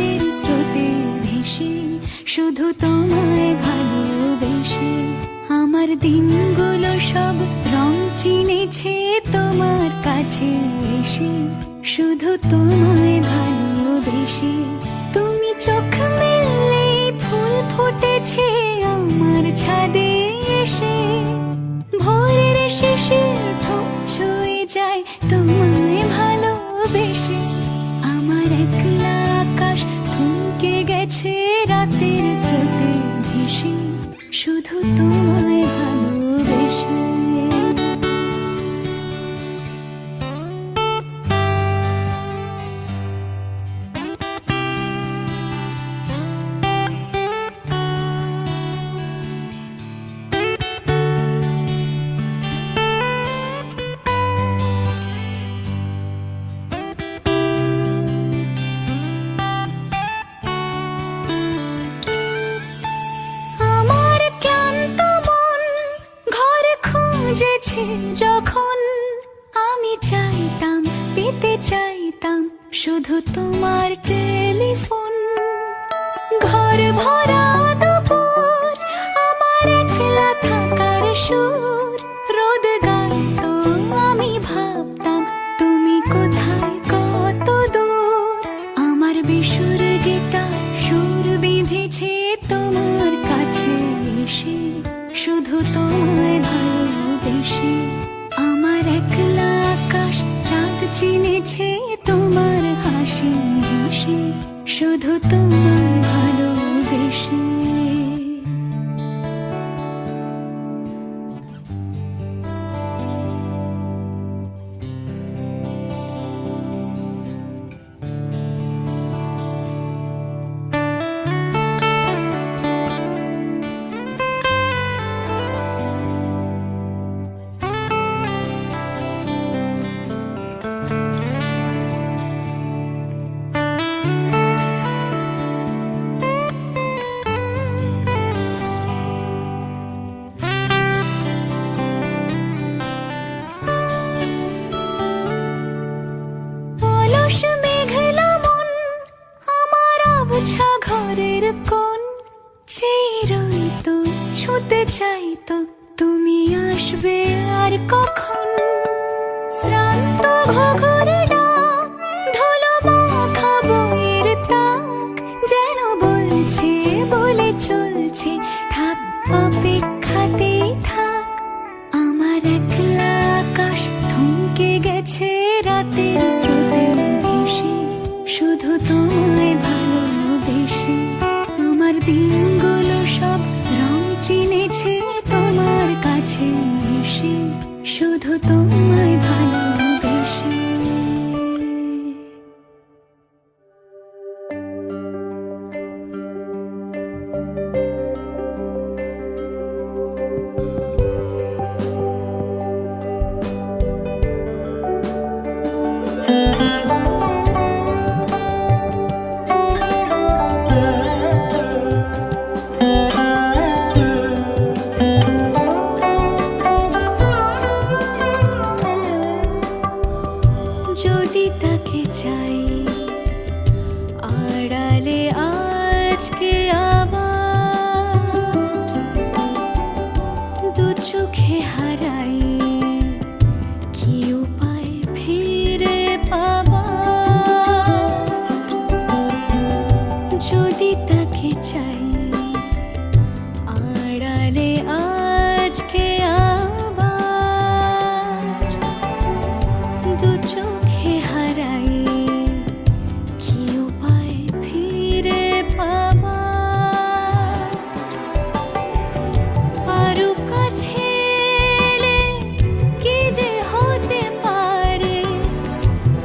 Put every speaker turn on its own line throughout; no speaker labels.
রাতের স্রোতে ভেসে, শুধু তোমায় ভালোবেসে। আমার দিনগুলো সব রং চিনেছে তোমার কাছে এসে, শুধু তোমায় ভালোবেসে। তুমি চোখ মেললে ফুল ফুটেছে আমার ছাদে এসে, ভোরের শিশির ঠোঁট ছুঁয়ে যায় তোমায় ভালোবেসে। আমার একলা আকাশ থমকে গেছে রাতের স্রোতে ভেসে, শুধু তোমায় ভালোবেসে। যখন আমি চাইতাম, পেতে চাইতাম শুধু তোমার টেলিফোন। ঘর ভরা দুপুর, আমার একলা থাকার সুর, রোদ গাইতো আমি ভাবতাম তুমি কোথায় কত দূর। আমার বেসুর গিটার সুর বিঁধেছে তোমার কাছে এসে, শুধু তোমায় ভালোবেসে। আমার একলা আকাশ চাঁদ চিনেছে তোমার হাসি হেসে, শুধু তোমায় ভালোবেসে। ঘরের কোণ চেয়ে রইতো, ছুঁতে চাইতো তুমি আসবে আর কখন। শ্রান্ত ঘুঘুর ডাক, ধুলো মাখা বইয়ের তাক, যেন বলছে বলে চলছে থাক অপেক্ষাতেই থাক। আমার একলা আকাশ থমকে গেছে রাতের স্রোতে ভেসে, শুধু তোমায় ভালোবেসে। আমার দিনগুলো সব রং চিনেছে তোমার কাছে এসে, শুধু তোমায় ভালোবেসে। যদি তাকে চাই আড়ালে আজকে আবার, দু চোখে হারাই কি উপায় ফিরে পাবার। যদি তাকে চাই আড়ালে আজকে আবার, দু চোখে হারাই কি উপায় ফিরে পাবার। আরো কাছে এলে কি যে হতে পারে,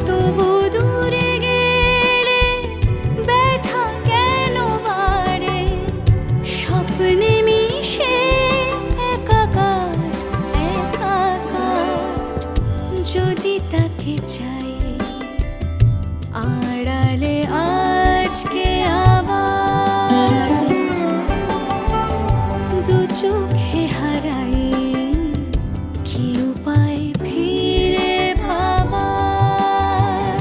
তবু দূরে গেলে ব্যথা কেন বাড়ে। স্বপ্নে মিশে একাকার একাকার, যদি তাকে চাই আড়ালে আজকে আবার, দু চোখে হারাই কি উপায় ফিরে পাবার।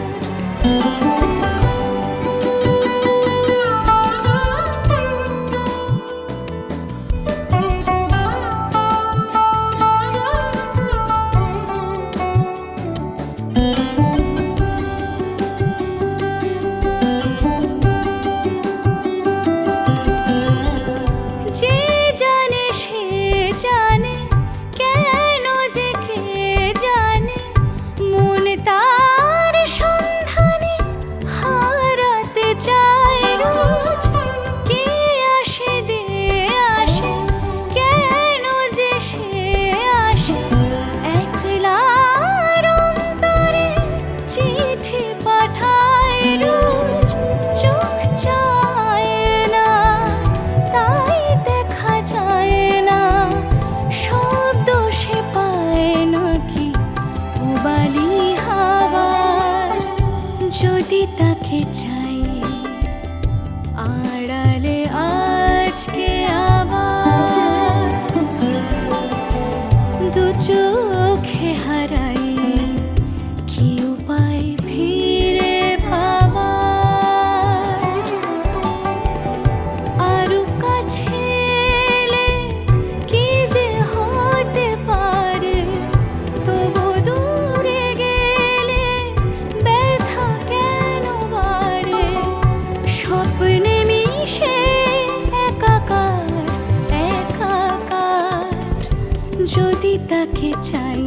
তাকে চাই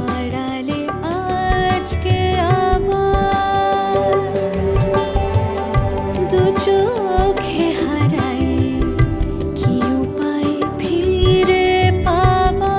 আড়ালে আজকে আবার দু চোখে হারাই কি উপায় ফিরে পাবার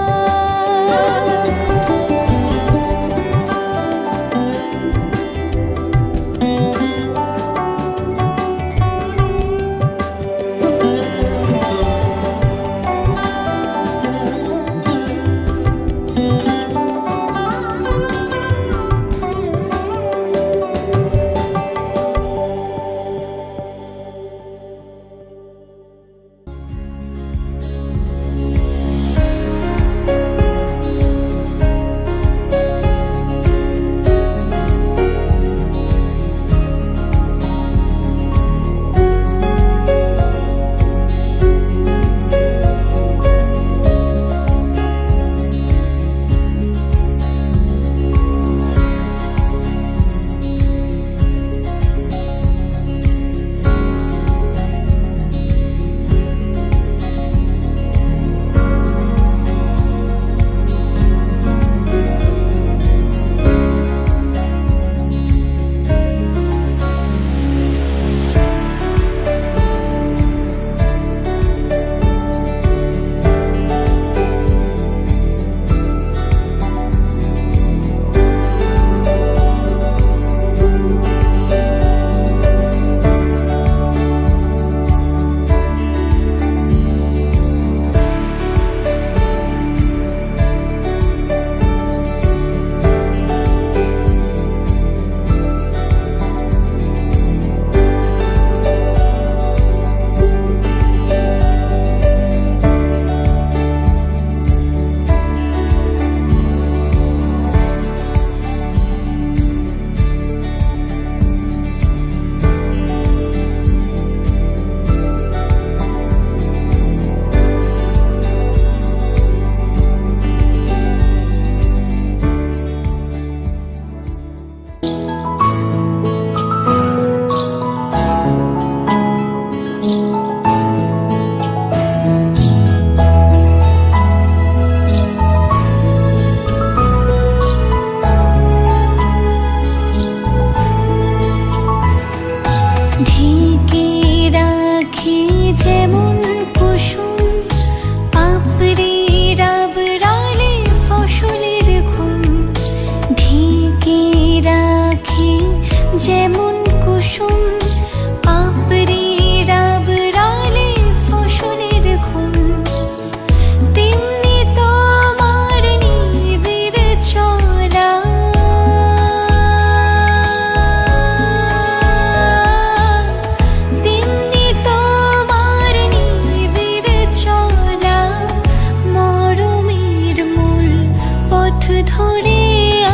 ঢেকে রাখি যেমন কুসুম পাপড়ি রাবড়ালে ফসলের ঘুম ঢেকে রাখি যেমন কুসুম পাপড়ি রাবড়ালে ফসলের ঘুম তেমনি তোমার নিবিড় চলা ধরে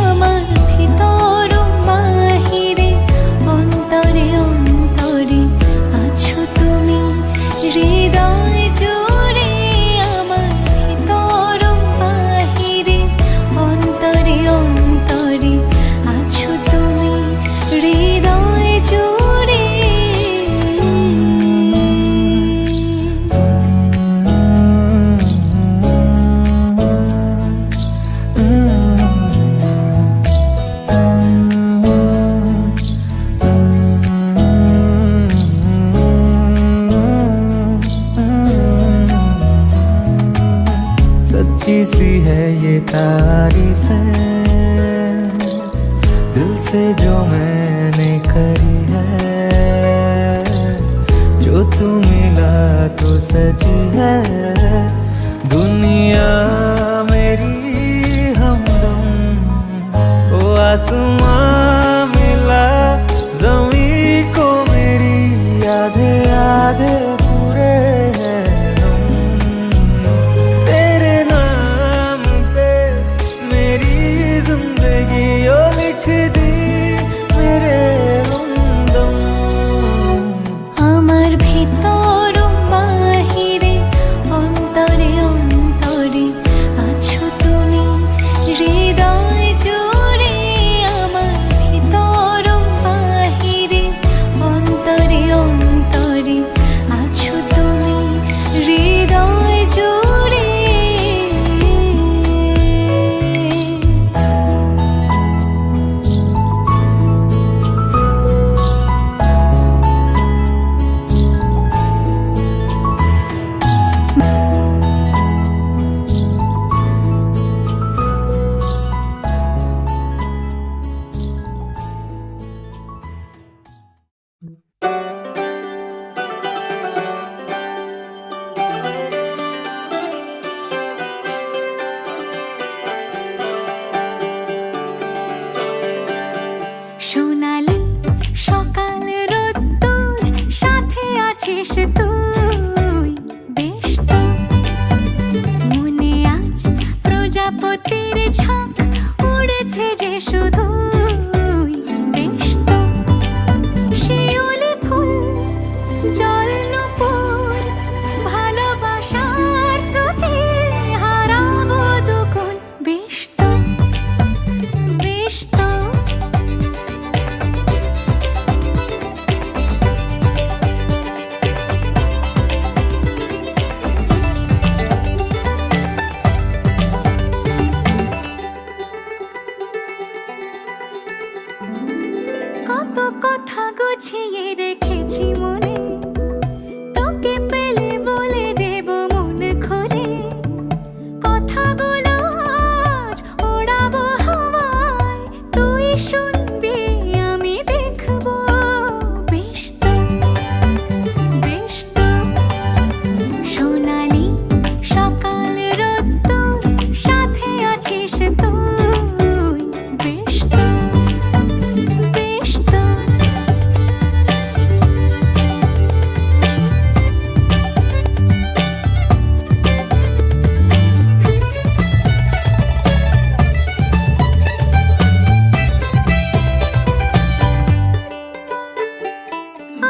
আমার ভিতর বাহিরে অন্তরে অন্তরে আছো তুমি হৃদয় জুড়ে আমার ভিতর বাহিরে অন্তরে অন্তরে আছো তুমি হৃদয় জুড়ে
सच्ची सी है ये तारीफ है दिल से जो मैंने करी है जो तू मिला तो सजी है दुनिया मेरी हमदम ओ आसमां मिला ज़मीं को मेरी आधे आधे पूरे हैं तेरे नाम पे मेरी जिंदगी ओ लिख दी मेरे हमदम
আমার ভিতর বাহিরে অন্তরে অন্তরে আছো তুমি হৃদয় জুড়ে আমার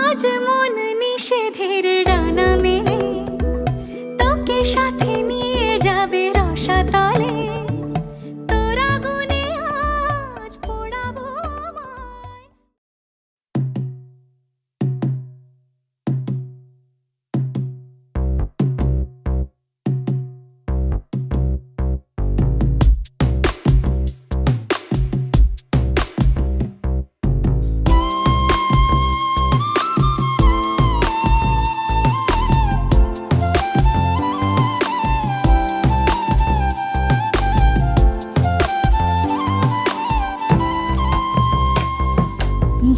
আজ মন নিষেধের ডানা মেলে তোকে সাথে নিয়ে যাবে রসাতলে তোরা গুনে আজ পোড়াবো আমায়।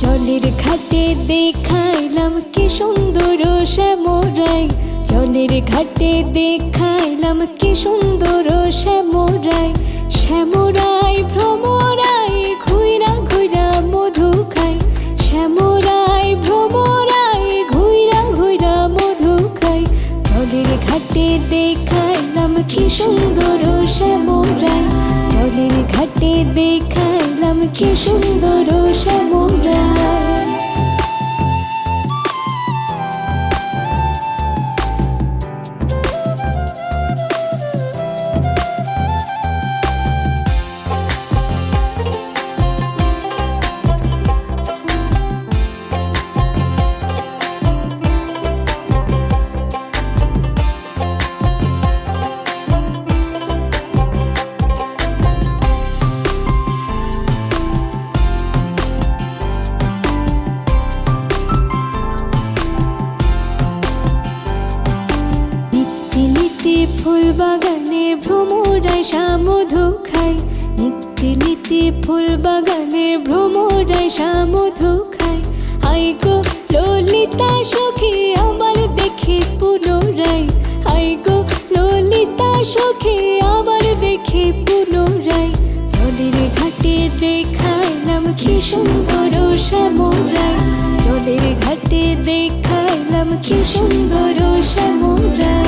জলের ঘাটে দেখাইলাম কি সুন্দর শ্যামরাই, জলের ঘাটে দেখাইলাম কি সুন্দর শ্যামরাই, শ্যামরাই ভ্রমরাই ঘুইরা ঘুইরা মধু খাই, শ্যামরাই ভ্রমরাই ঘুইরা ঘুইরা মধু খাই, জলের ঘাটে দেখাইলাম কি সুন্দর শ্যামরাই, জলের ঘাটে দেখাইলাম কি সুন্দর শ্যামরাই। ফুল বাগানে ভ্রমরাই মধু খাই, নিত্যি নিত্যি ফুল বাগানে ভ্রমরাই মধু খাই, হাই গো ললিতা সখী আমার দেখি পুনরাই, হাই গো ললিতা সখী আমার দেখি পুনরাই, জলের ঘাটে দেখাইলাম কি সুন্দর শ্যামরাই, জলের ঘাটে দেখাইলাম কি সুন্দর শ্যামরাই।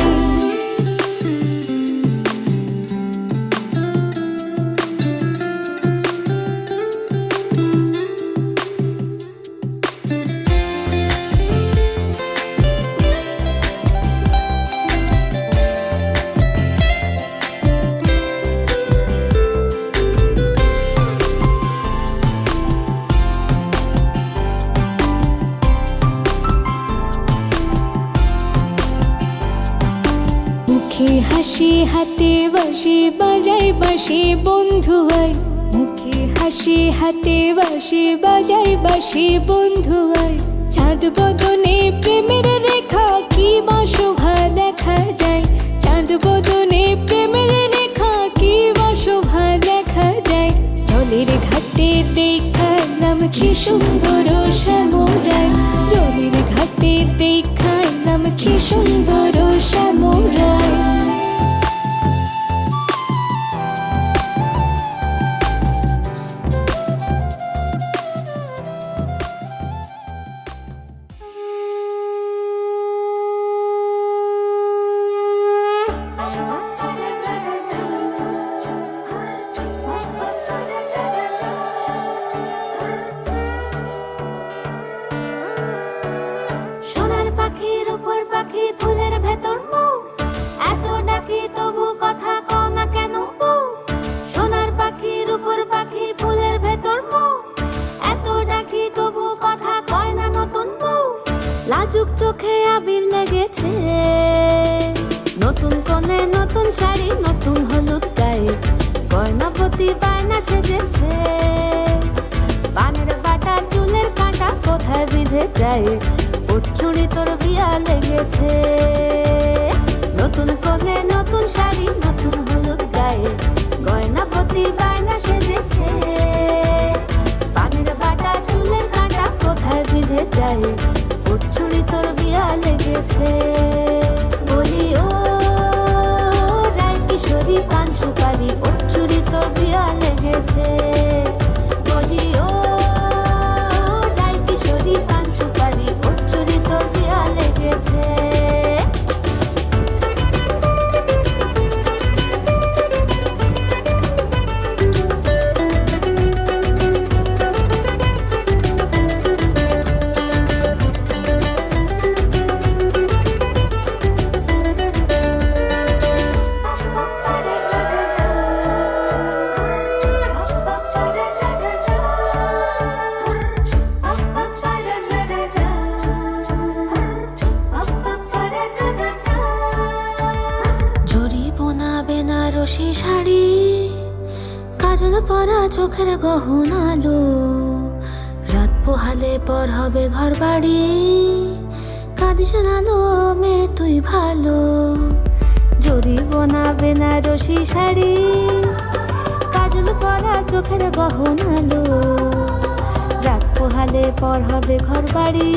মুখে হাসি হাতে বাঁশি বাজাই বাঁশি বন্ধু আয়, মুখে হাসি হাতে বাঁশি বাজাই বাঁশি বন্ধু আয়, চাঁদ বদনে প্রেমের রেখা কি বা শোভা দেখা যায়, চাঁদ বদনে প্রেমের রেখা কি বা শোভা দেখা যায়, জলের ঘাটে দেখাইলাম কি সুন্দর শ্যামরাই, জলের ঘাটে দেখাইলাম কি সুন্দর শ্যামরাই। সোনার পাখির উপর পাখি ফুলের ভেতর মৌ, এত ডাকি তবু কথা কও না কেন বউ, সোনার পাখির উপর পাখি ফুলের ভেতর মৌ, এত ডাকি তবু কথা কয় না নতুন বউ, লাজুক চোখে আবির লেগেছে, নতুন কোণে নতুন শাড়ি নতুন হলুদ গায়ে, গয়নাপতি বায়না সেজেছে, পানের বাটা চুলের কাঁটা কোথায় বিঁধে যায়, উঠছুড়ি তোর বিয়া লেগেছে, নতুন কোণে নতুন শাড়ি নতুন হলুদ গায়ে, গয়নাপতি বায়না সেজেছে, পানের বাটা চুলের কাঁটা কোথায় বিঁধে যায়, উঠছুড়ি তোর বিয়া লেগেছে। বলি ও রায় কিশোরী পান সুপারি উঠছুড়ি তোর বিয়া লেগেছে, বলি ও রায় কিশোরী পান সুপারি উঠছুড়ি তোর বিয়া লেগেছে। পরা চোখের গহনালো, রাত পোহালে পর হবে ঘর বাড়ি। কাঁদিস নালো মেয়ে তুই ভালো, জরিব না বেনারসি শাড়ি। কাজল পরা চোখের গহনালো, রাত পোহালে পর হবে ঘর বাড়ি।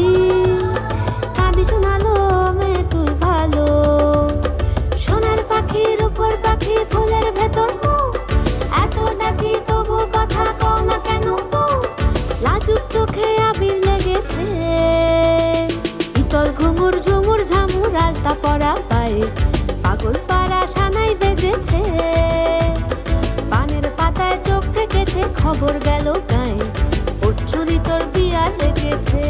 কাঁদিস নালো মেয়ে তুই ভালো। সোনার পাখির উপর পাখি ফুলের ভেতর মুখ, এত ডাকি তবু কথা কও না কেন বউ? লাজুক চোখে আবির লেগেছে, ইতল ঘুমুর ঝুমুর ঝামুর আলতা পরা পায়ে, পাগল পাড়া সানাই বেজেছে। পানের পাতায় চোখ থেকেছে, খবর গেল গায়ে, ওর চুরি তোর বিয়া লেগেছে।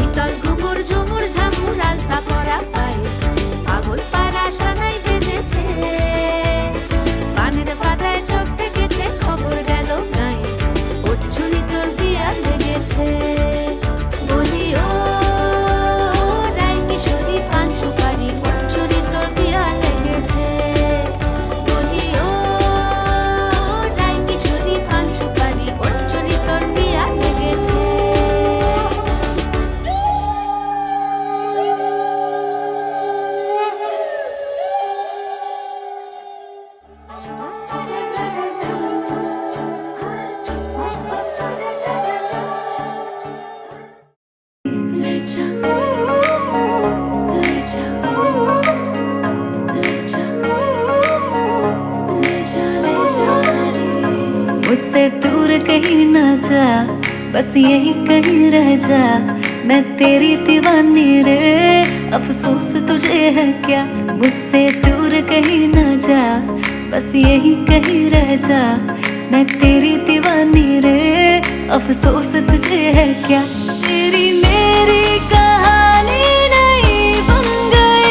ইতল ঘুমুর ঝুমুর ঝামুর আলতা পরা পায়ে, পাগল পাড়া সানাই বেজেছে। পানের পাতায় চোখ থেকেছে, খবর গেল গায়ে, ওর চুরি তোর বিয়া লেগেছে। বলি ও রায় কিশোরী পান সুপারি, ওর চুরি তোর বিয়া লেগেছে। বলি ও রায় কিশোরী পান সুপারি, ওর চুরি তোর বিয়া লেগেছে।
मुझसे दूर कहीं ना जा, बस यही कहीं रह जा। मैं तेरी दीवानी रे, अफसोस तुझे है क्या? मुझसे दूर कहीं ना जा, बस यही कहीं रह जा। मैं तेरी दीवानी रे, अफसोस तुझे है क्या? तेरी मेरी कहानी नहीं बन गई,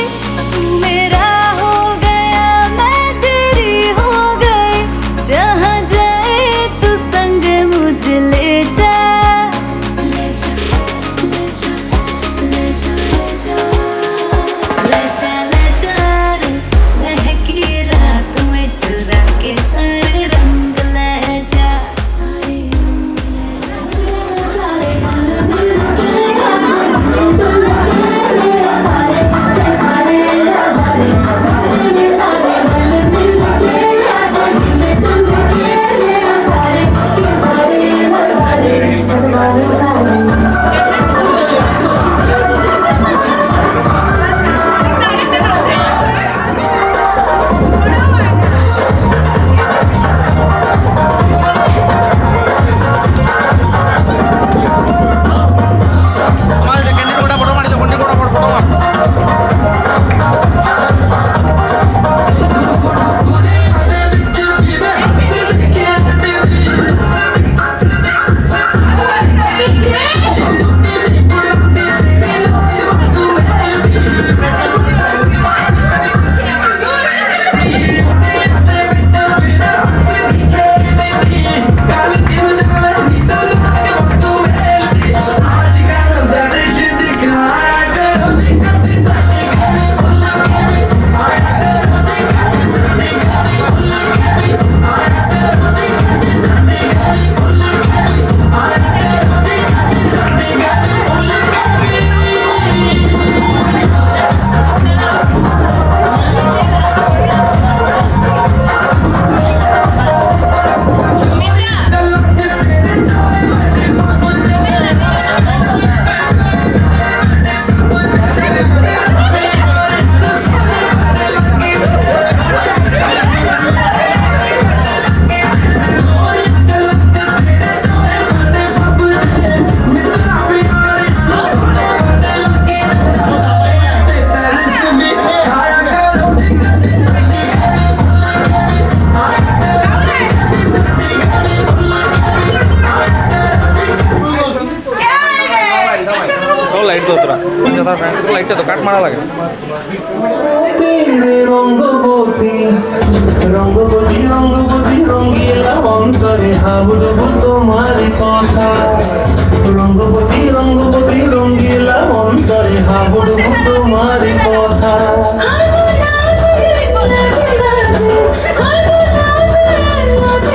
तू मेरा हो गया मैं तेरी हो गई। जहाँ जाए तू संग मुझे ले जा, ले जा, ले जा, ले जा, ले जा, ले जा, ले जा रे। महकी रात में चुरा के सारे रंग ले जा, सारे रंग ले जा, सारे रंग
লাইট দো তোরা লাইটটা তো কাট মারা লাগে।
রঙ্গবতী রঙ্গবতী রঙ্গবতী রঙ্গিলা অন্তরে হাবুডুবু তোমার কথা। রঙ্গবতী রঙ্গবতী রঙ্গিলা অন্তরে হাবুডুবু তোমার কথা।
I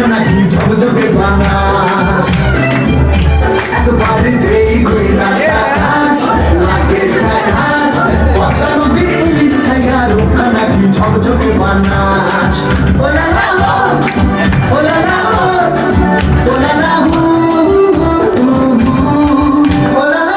নাকি ঝকঝকে বানাস একবারে যেই ঘুইরা আকাশ লাগে ঝাকাস পদ্মা নদীর ইলিশ খাইয়া রূপা নাকি ঝকঝকে বানাস ওলা লা ওলা লা ওলা লা ওলা লা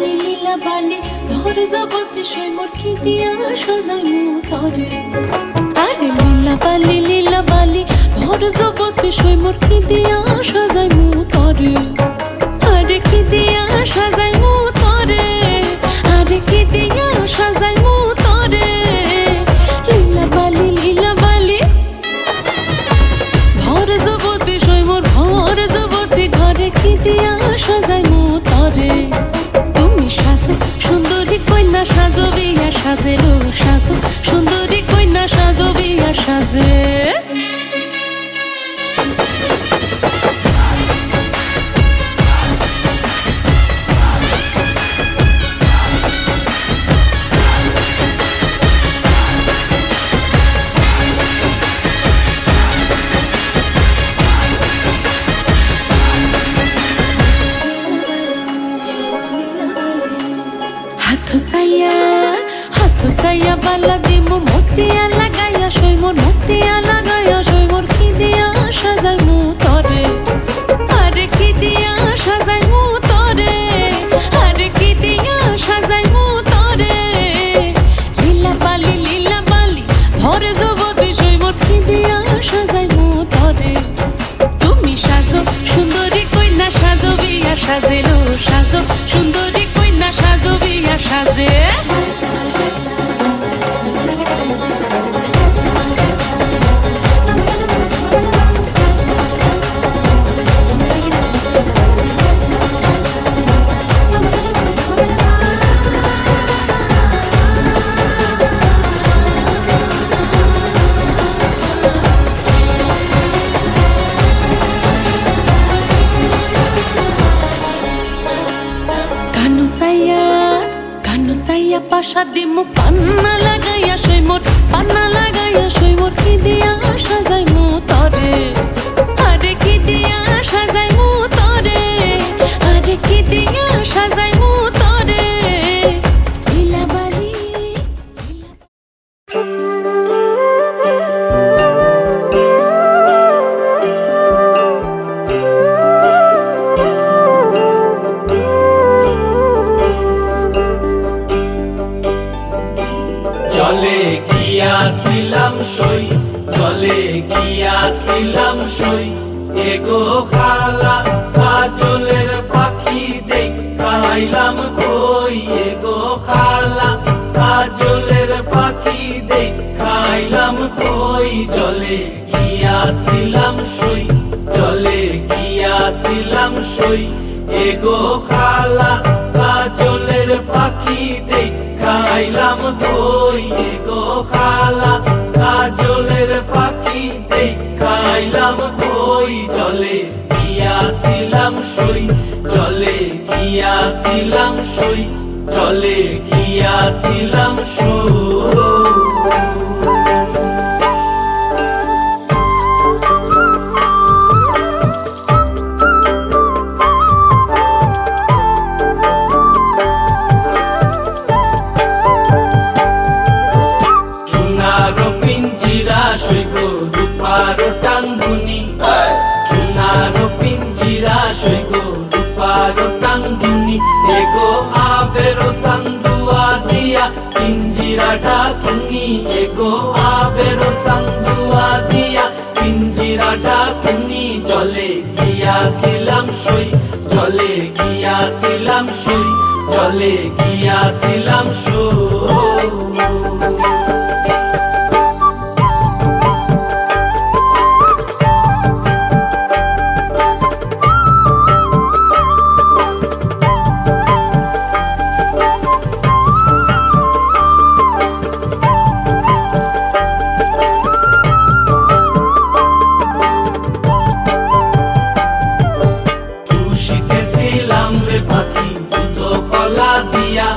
লীলা বালি ভোর জগতে সই মোর কি দিয়া সাজাই মুতরে আরে লীলা বালি ভোর জগতে সই মোর কি দিয়া সাজাই মুতরে আরে কি দিয়া সাজাই মুতরে আরে কি দিয়া সাজাই মুতরে লীলা বালি ভোর জগতে সই মোর ভোর জগতে ঘরে কি দিয়া সাজাই মুতরে সাজো সুন্দরী কন্যা সাজো বিয়া সাজে লো সাজো সুন্দরী কন্যা সাজো বিয়া সাজে হাথ সাইয়া বালা দিমু মতিয়া লাগাইয়া সই মোর মতিয়া লাগাইয়া সই মোর কি দিয়া সাজাই মুতরে আরে কি দিয়া সাজাই মুতরে আরে কি দিয়া সাজাই মুতরে লীলা বালি ভরে জগতে সই মোর কি দিয়া সাজাই মুতরে তুমি সাজো সুন্দরী কন্যা সাজো বিয়া সাজেলো সাজো সুন্দরী কন্যা সাজো বিয়া সাজে সাইয়া পাশা দিমু পান্না লাগাইয়া সই মোর পান্না লাগাইয়া সই মোর কি দিয়া সাজাই মুতরে আরে কি দিয়া সাজাই মুতরে আরে কি দিয়া সাজাই মুতরে লীলা বালি
চলে গিয়াছিলাম সই এগো খালা কাজলের পাখি দেখাইলাম কই এগো খালা কাজলের পাখি দেখাইলাম কই চলে গিয়াছিলাম সই চলে গিয়াছিলাম সই এগো খালা কাজলের পাখি দেখাইলাম কই এগো খালা কাজলের পাখি দেখাইলাম কই চলে গিয়াছিলাম সই চলে গিয়াছিলাম সই চলে গিয়াছিলাম সই। সোনার পিঞ্জিরা সইব রূপার টাঙ্গুনি, সোনার পিঞ্জিরা সইব রূপার টাঙ্গুনি, এগো আবেরো সান্দুয়া দিয়া পিঞ্জিরাটা তুমি, এগো আবেরো সান্দুয়া দিয়া পিঞ্জিরাটা তুমি, জলে গিয়াছিলাম সই, জলে গিয়াছিলাম সই, জলে গিয়াছিলাম সই। খুশিতেছিলাম রে পাখি দুধ কলা দিয়া,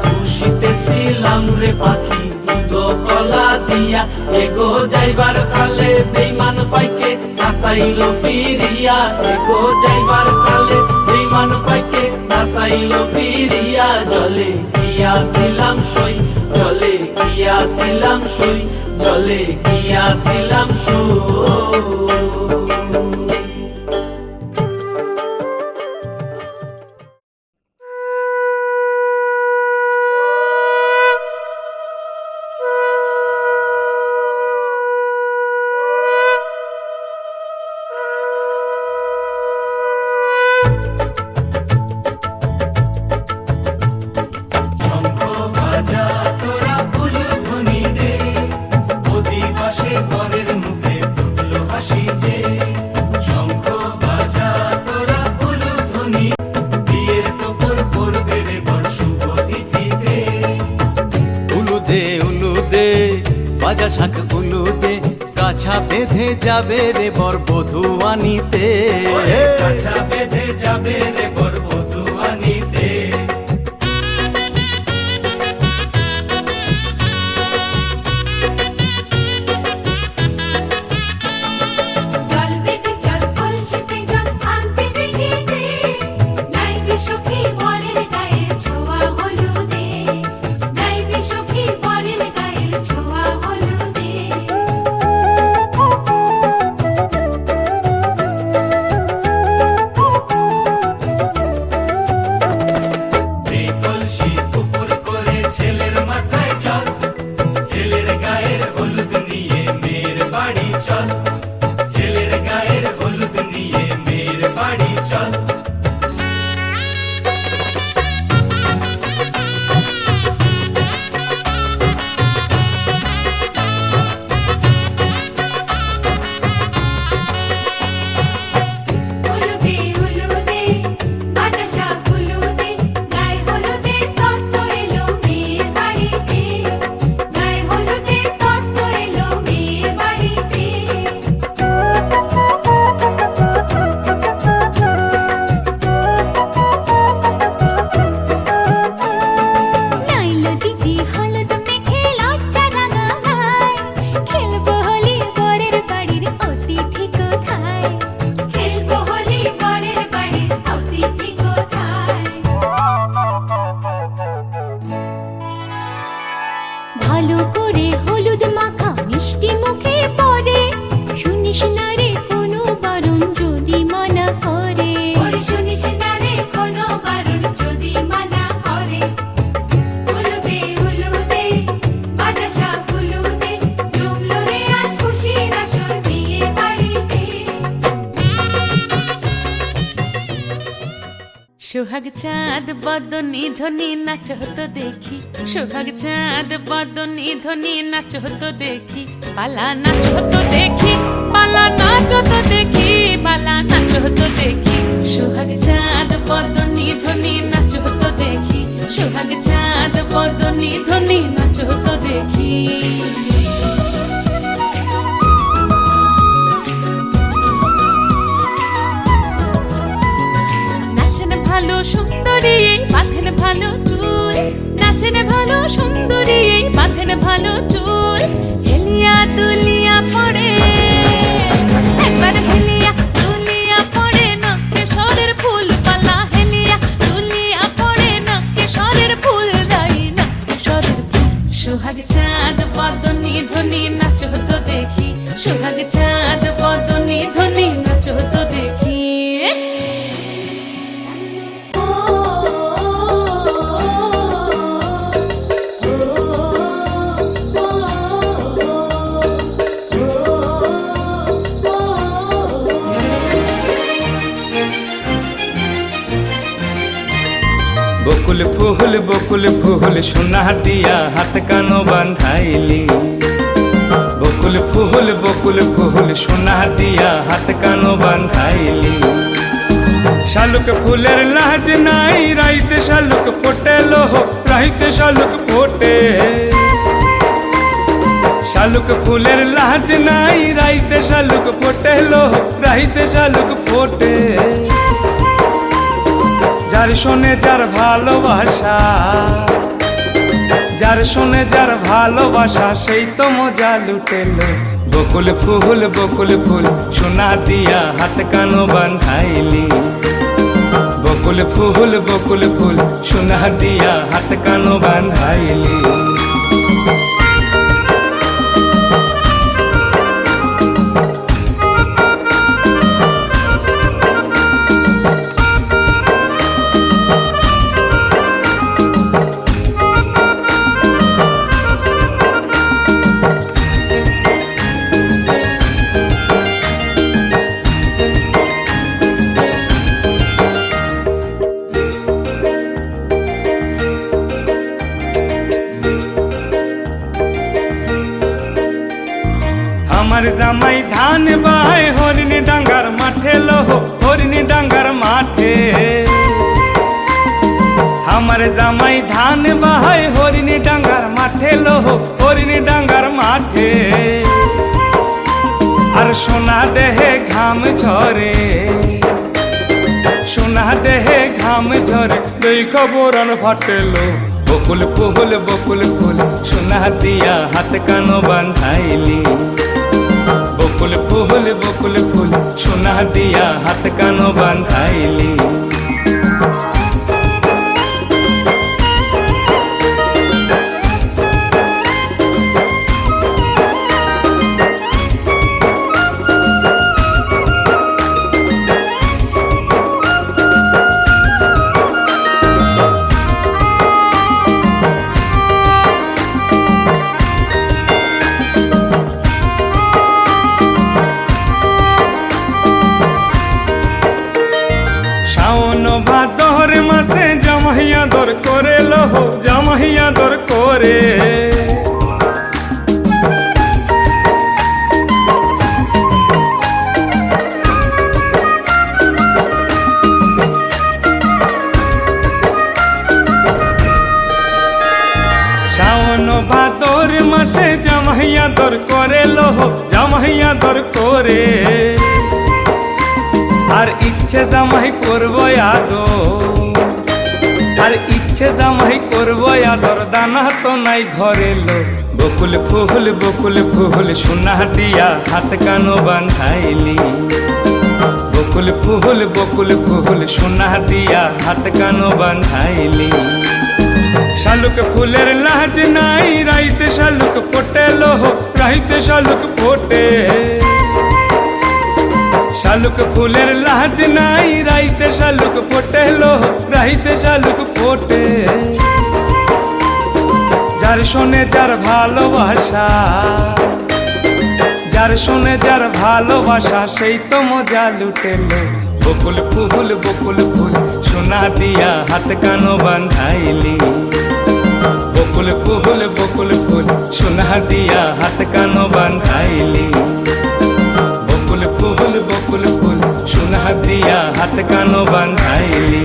খুশিতেছিলাম রে পাখি দুধ কলা দিয়া, এগো যাইবার কালে বেইমান পাইকে নাসাইল ফিরিয়া, এগো যাইবার কালে বেইমান পাইকে নাসাইল ফিরিয়া, জলে গিয়াছিলাম সই, জলে গিয়াছিলাম সই, জলে গিয়াছিলাম সই।
বাজা শাক উলুদে, কাছা বেঁধে যাবে রে বর বধূ আনিতে, কাছা বেঁধে যাবে রে বর বধূ আনিতে।
সোহাগ চাঁদ বদনি ধ্বনি নাচ হতো দেখি, সোহাগ চাঁদ বদনি ধ্বনি নাচ হতো দেখি, পালা নাচ হতো দেখি, পালা নাচ হতো দেখি, পালা নাচ হতো দেখি, সোহাগ চাঁদ বদনি ধ্বনি নাচ হতো দেখি, সোহাগ চাঁদ বদনি ধ্বনি নাচ হতো দেখি। ভালো সুন্দরী এই বাঁধেন ভালো চুল, নাচেন ভালো সুন্দরী এই বাঁধেন ভালো চুল। হেলিয়া দুলিয়া পড়ে একবার হেলিয়া দুলিয়া পড়ে নকে সরের ফুল পালা, হেলিয়া দুলিয়া পড়ে নকে সরের ফুল রাই নকে সরের ফুল। সোহাগ চাঁদ বদনি ধ্বনি নাচ হতো দেখি, সোহাগ চাঁদ বদনি ধ্বনি নাচ হতো দেখি।
বকুল ফুল সোনা দিয়া হাত কানো বান্ধাইলি। বকুল ফুল সোনা দিয়া হাত কানো বান্ধাইলি। শালুক ফুলের লাজ নাই রাইতে শালুক ফোটে লোহ, রাইতে শালুক ফোটে। শালুক ফুলের লাজ নাই রাইতে শালুক ফোটে লোহ, রাইতে শালুক ফোটে। যার শোনে যার ভালোবাসা, যার শোনে যার ভালোবাসা সেই তো মজা লুটেলো। বকুল ফুল সোনা দিয়া হাত কানো বান্ধাইলি। বকুল ফুল সোনা দিয়া হাত কানো বান্ধাইলি। আমার জামাই ধান বাই হরিণী ডাঙ্গার মাঠে লোহ, হরিণী ডাঙ্গার মাঠে। আমার জামাই ধান বাই হরিণী ডাঙ্গার মাঠে লোহ, হরিণী ডাঙ্গার মাঠে। আর সোনা দেহে ঘাম ঝরে, সোনা দেহে ঘাম ঝরে, দুই খবরান ফাটেলো। বকুল ফুল সোনা দিয়া হাত কানো বান্ধাইলি। বকুল ফুল সোনা দিয়া হাত কানো বান্ধাইলি। ভাদর মাসে জামাইয়া দর করে লোহ, জামাইয়া দর করে। শাওন ভাদর মাসে জামাইয়া দর করে লোহ, জামাইয়া দর করে। আর ইচ্ছে জামাই করবো আদর, আর ইচ্ছে জামাই করবো আদর, দানা তো নাই ঘরে লো। বকুল ফুল সোনা দিয়া হাত কানো বান্ধাইলি। বকুল ফুল সোনা দিয়া হাত কানো বান্ধাইলি। শালুক ফুলের লাজ নাই রাইতে শালুক ফোটে লোহ, রাইতে শালুক ফোটে। শালুক ফুলের লাজ নাই রাইতে শালুক ফোটে লোহ, রাইতে শালুক ফোটে। যার শোনে যার ভালোবাসা, যার শোনে যার ভালোবাসা সেই তো মজা লুটেলো। বকুল ফুল সোনা দিয়া হাত কানো বান্ধাইলি। বকুল ফুল সোনা দিয়া হাত কানো বান্ধাইলি। বকুল ফুল সোনা দিয়া হাত কানো বান্ধাইলি।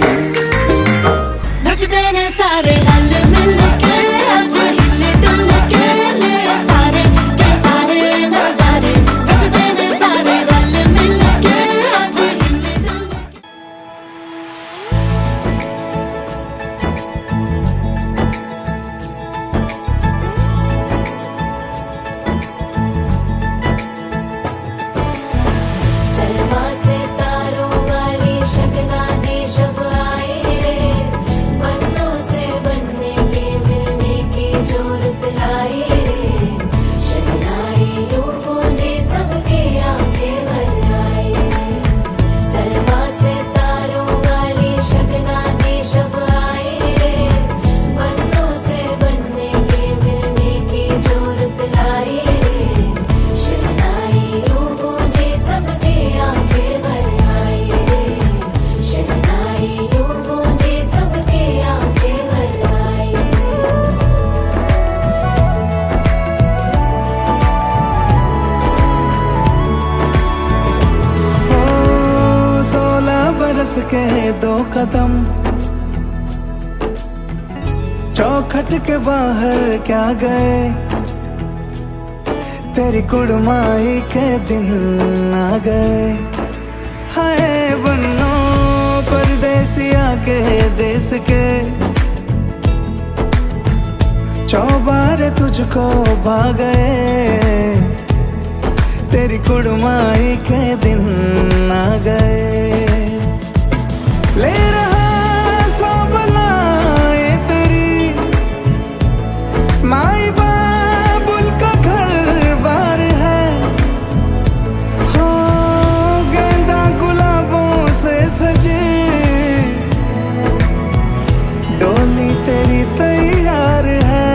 नचते ने सारे रल मिल के आज हिले डुल के ले सारे के सारे नजारे। नचते ने सारे रल मिल के आज हिले डुल के।
चौखट के बाहर क्या गए, तेरी कुड़माई के दिन आ गए। हाय बन्नो परदेसिया के देश के, चौबारे तुझको भा गए, तेरी कुड़माई के दिन आ गए। ले रहा सब लाए तेरी माई बाबुल का घर बार है, हो गेंदा गुलाबों से सजे डोली तेरी तैयार है।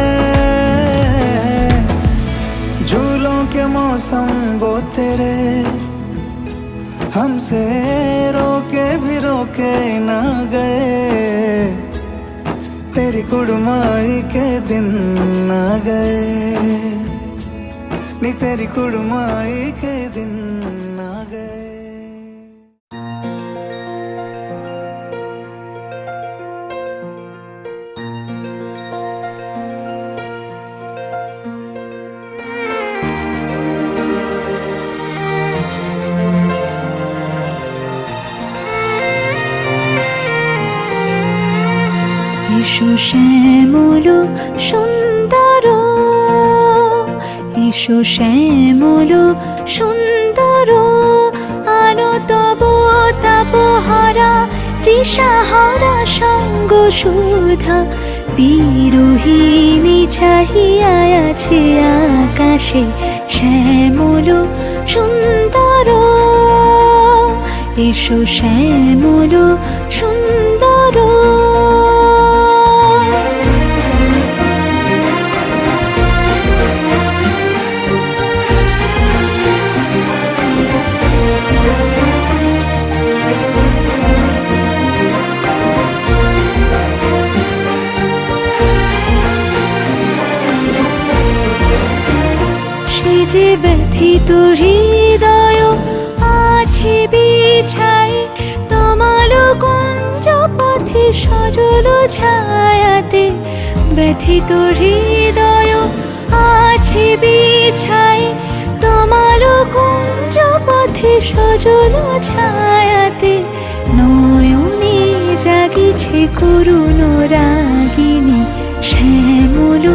झूलों के मौसम वो तेरे, हमसे रोके भी रोके ना गए, तेरी कुड़माई के दिन आ गए, नी तेरी कुड़माई के दिन आ गए।
এসো শ্যামল সুন্দর, এসো শ্যামল সুন্দর, আনো তব তাপহারা তৃষাহারা সঙ্গ সুধা। বিরোহিণী চাহিয়া আছে আকাশে শ্যামল সুন্দর, এসো শ্যামল সুন্দর। যে ব্যথিত হৃদয় আছে বিছাই, তোমার কুঞ্জ পথে সজল ছায়াতে। ব্যথিত হৃদয় আছে বিছাই, তোমার কুঞ্জ পথে সজল ছায়াতে। নয়নে জাগিছে করুণ রাগিনী শ্যামল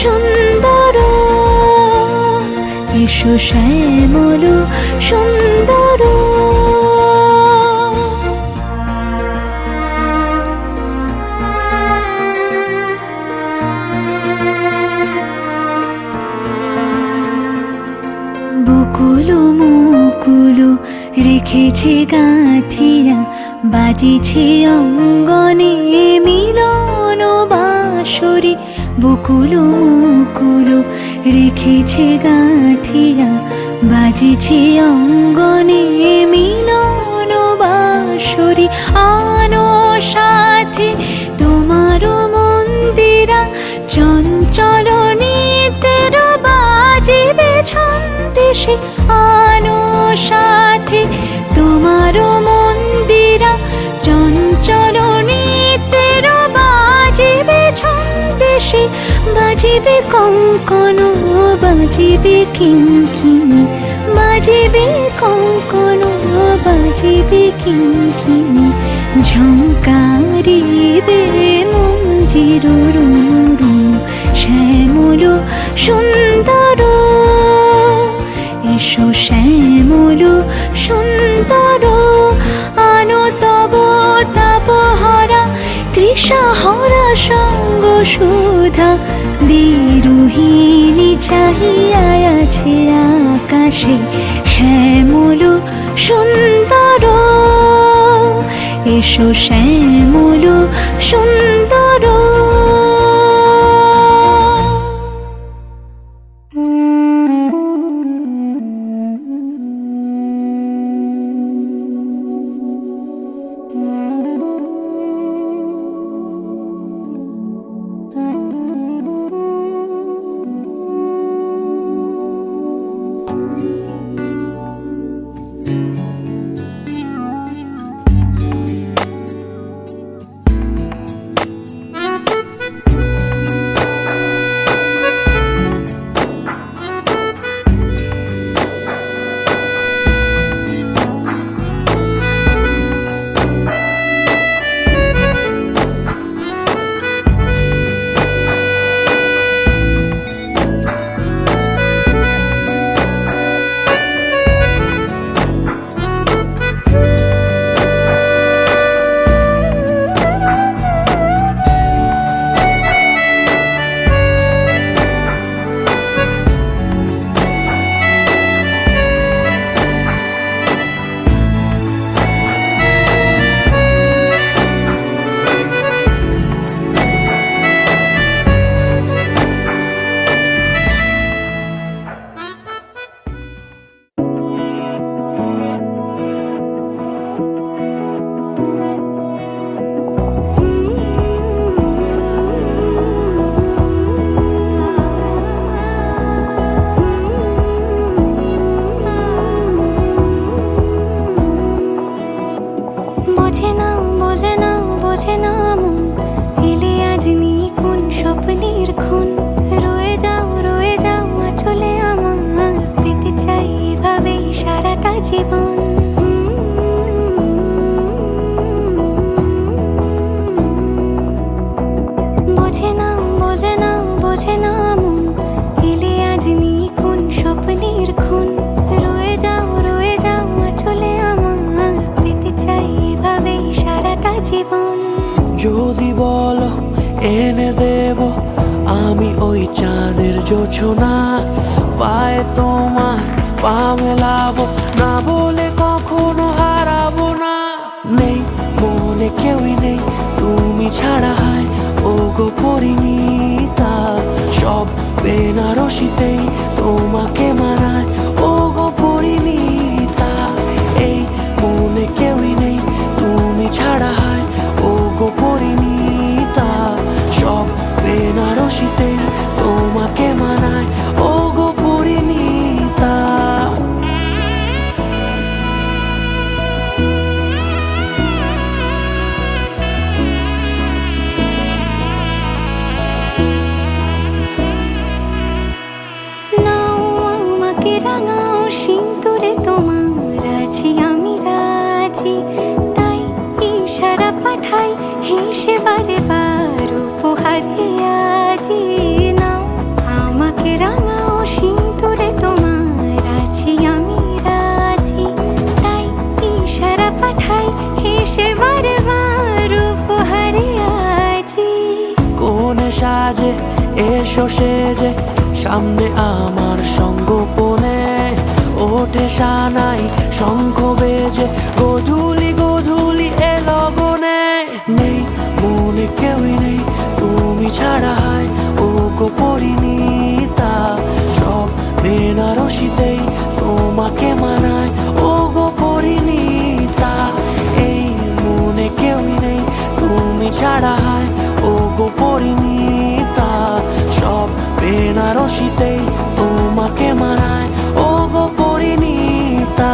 সুন্দর, এসো শ্যামল সুন্দর। বকুল মুকুল রেখেছে গাঁথিয়া, বাজিছে অঙ্গনে মিলন বাঁশরি। বকুল মুকুল রেখেছে গাঁথিয়া, বাজিছে অঙ্গনে মিলন বাঁশরি। আনো সাথে তোমার মন্দিরা, চঞ্চল নিতের বাজিবে ছন্দেশে। আনো সাথে তোমার মন্দিরা, চঞ্চল নিতের বাজিবে ছন্দেশে। বাজিবে কঙ্কন, বাজিবে কিঙ্কিণী, বাজিবে কঙ্কন, বাজিবে কিঙ্কিণী। ঝঙ্কারিবে মঞ্জির রুনু, শ্যামল সুন্দর, এসো শ্যামল সুন্দর। আনো তব তাপহারা তৃষাহারা সঙ্গ সুধা। বিরোহিণী চাহিয়া আছে আকাশে শ্যামল সুন্দর, এসো শ্যামল সুন্দর।
যদি বলো এনে দেব আমি ওই চাঁদের জোছনা, পায়ে তোমার পা মেলাবো, না বলে কখনো হারাবো না। নেই মনে কেউই নেই তুমি ছাড়া, হায় ও গো পরিণীতা, সব বেনারসিতেই তোমাকে মানায় ও গো পরিণীতা। এই মনে কেউই নেই তুমি ছাড়া, হায় ও গো পরিণীতা, সব বেনারসিতেই তোমাকে মানায় ও গো পরিণীতা।
নাও আমাকে রাঙাও সিঁদুরে তোমার আছি আমি রাজি, তাই ইশারা পাঠাই হেসে বারে বার উপহারে আজি। নাও আমাকে রাঙাও সিঁদুরে তোমার আছি আমি রাজি, তাই ইশারা পাঠাই হেসে বারে বার উপহারে আজি।
কোনে সাজে এসো সেজে সামনে আমার সঙ্গোপনে, ওঠে সানাই শঙ্খ বেজে গোধূলি গোধূলি এ লগনে। নেই মনে কেউই নেই তুমি ছাড়া, হায় ও গো পরিণীতা, সব বেনারসিতেই তোমাকে মানায় ও গো পরিণীতা। এই মনে কেউই নেই তুমি ছাড়া, হায় ও গো পরিণীতা, সব বেনারসিতেই তোমাকে মানায় ও গো পরিণীতা।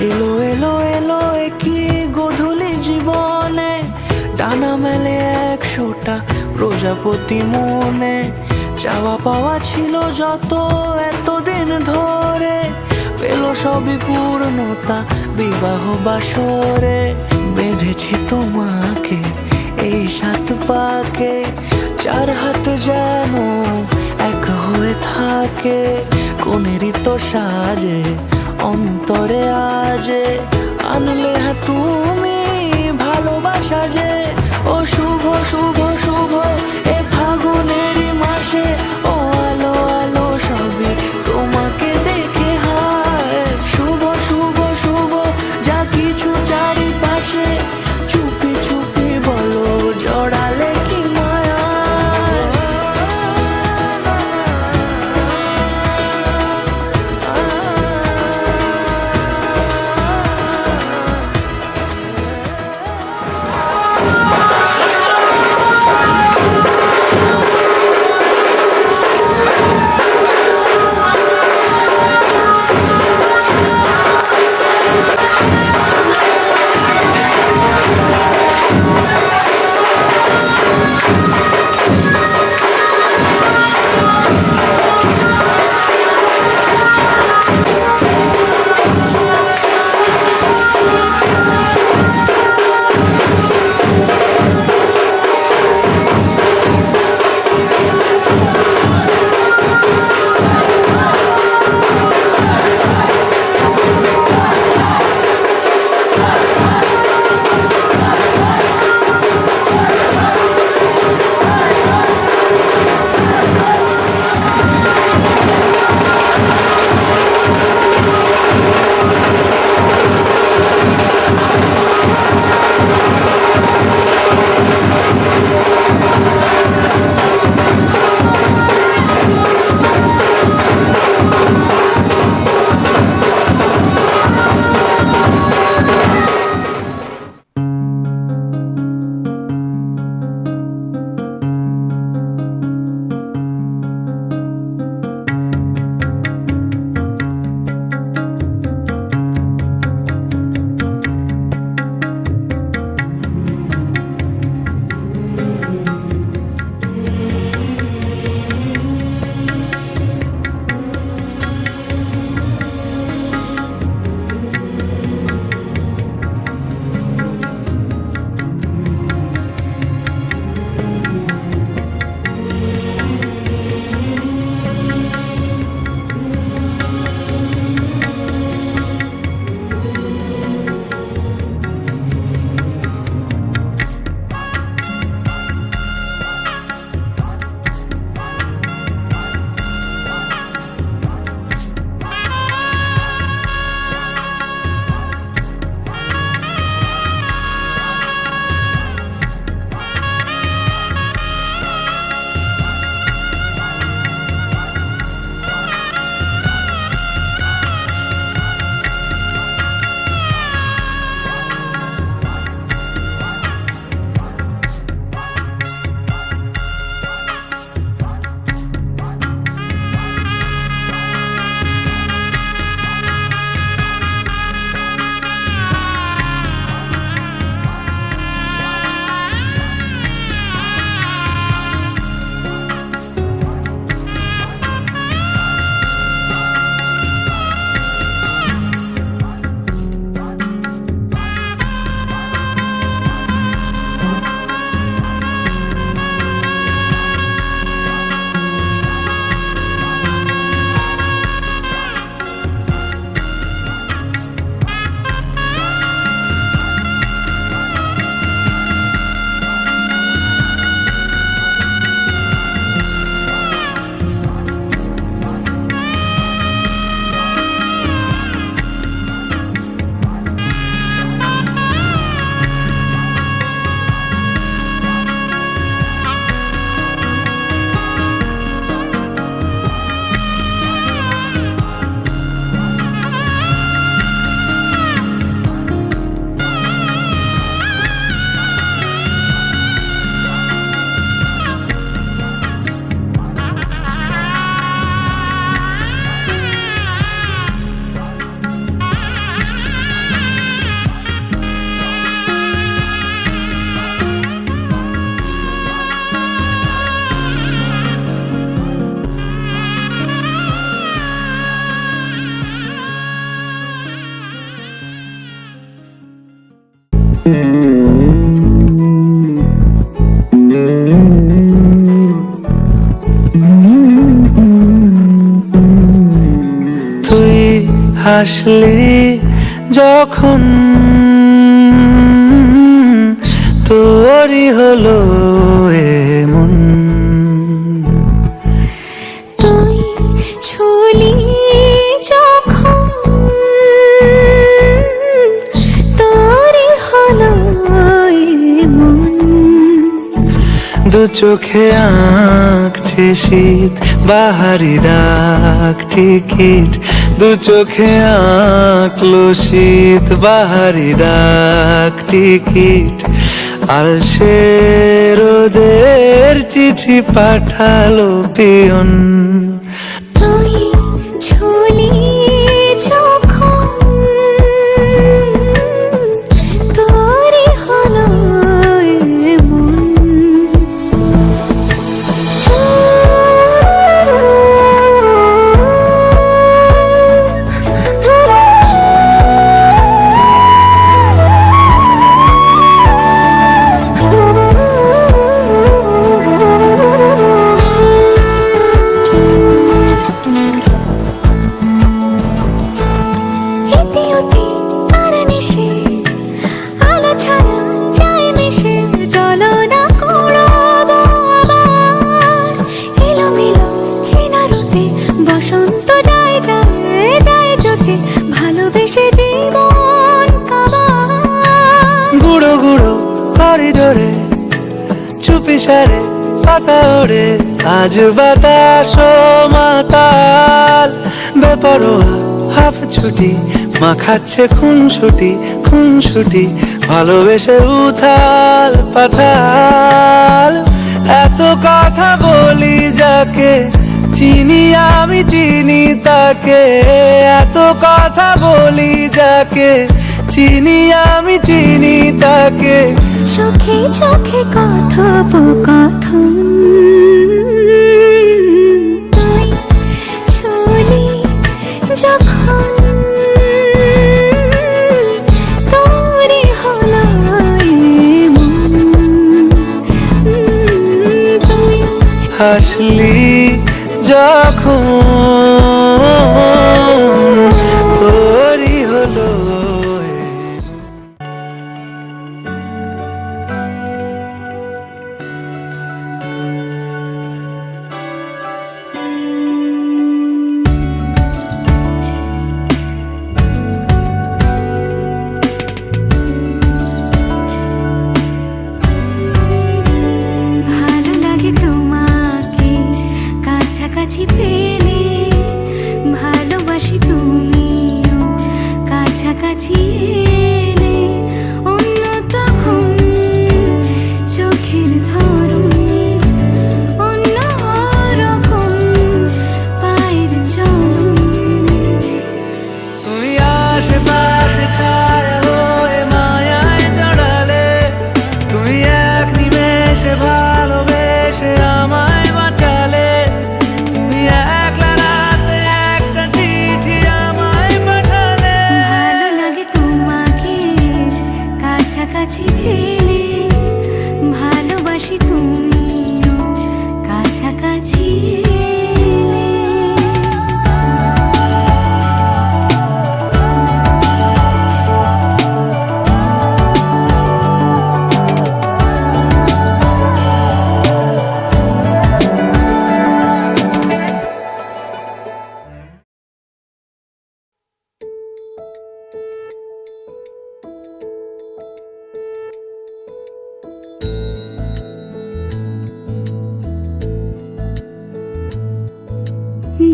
এলো এলো এলো কি গোধূলি জীবনে, ডানা মেলে 100টা প্রজাপতি মনে। চাওয়া পাওয়া ছিল যত এতদিন ধরে, পেল সবই পূর্ণতা বিবাহ বাসরে। বেঁধেছি তোমাকে এই 7 পাকে, 4 হাত যেন এক হয়ে থাকে। কোনেরই তো সাজে অন্তরে আজে, আনলে হ্যাঁ তুমি ভালোবাসা যে। ও শুভ শুভ শুভ এ ফাগুনেরই মাসে, ও আলো আলো সবই তোমাকে দেখে হায়। শুভ শুভ শুভ যা কিছু চারিপাশে, চুপি চুপি বলো জড়ালে কি মায়া।
তুই হাসলি যখন তোরই হলো এমন,
তুই ছুলি যখন তোরই হলো এমন।
দু চোখে আঁকছে শীত বাহারি ডাক টিকিট, দু চোখে আঁকলো শীত বাহারি ডাক টিকিট, আর সে রোদের চিঠি পাঠালো পিয়ন।
তুই ছুলি যখন তোরই হলো এমন। বসন্ত যায় যায় যায় জোটে ভালোবেসে জীবন কাবার।
গুঁড়ো গুঁড়ো করিডোরে চুপি সারে পাতা ওড়ে, আজ বাতাস মাতাল বেপরোয়া হাফ ছুটি, মাখাচ্ছে খুনসুটি খুনসুটি, ভালোবেসে উথাল পাথাল। এত কথা বলি যাকে চিনি আমি চিনি তাকে, এত কথা বলি যাকে চিনি আমি চিনি তাকে।
চোখে চোখে কথোপকথন, তুই ছুলি যখন তোরই হলো এমন। তুই
হাসলি যখন তোরই হলো
ভালো লাগে তোমাকে কাছাকাছি পেলে, ভালোবাসি তুমিও কাছাকাছি এলে। অন্য তখন চোখের ধরন অন্য রকম পায়ের চলন।
তুমি আশেপাশে ছায়া হয়ে মায়ায় জড়ালে, তুমি এক নিমেষে ভালোবেসে আমায় বাঁচালে। তুমি একলা রাতে একটা চিঠি আমায় পাঠালে।
ভালো লাগে তোমাকে কাছাকাছি পেলে, ভালোবাসি তুমিও কাছাকাছি এলে।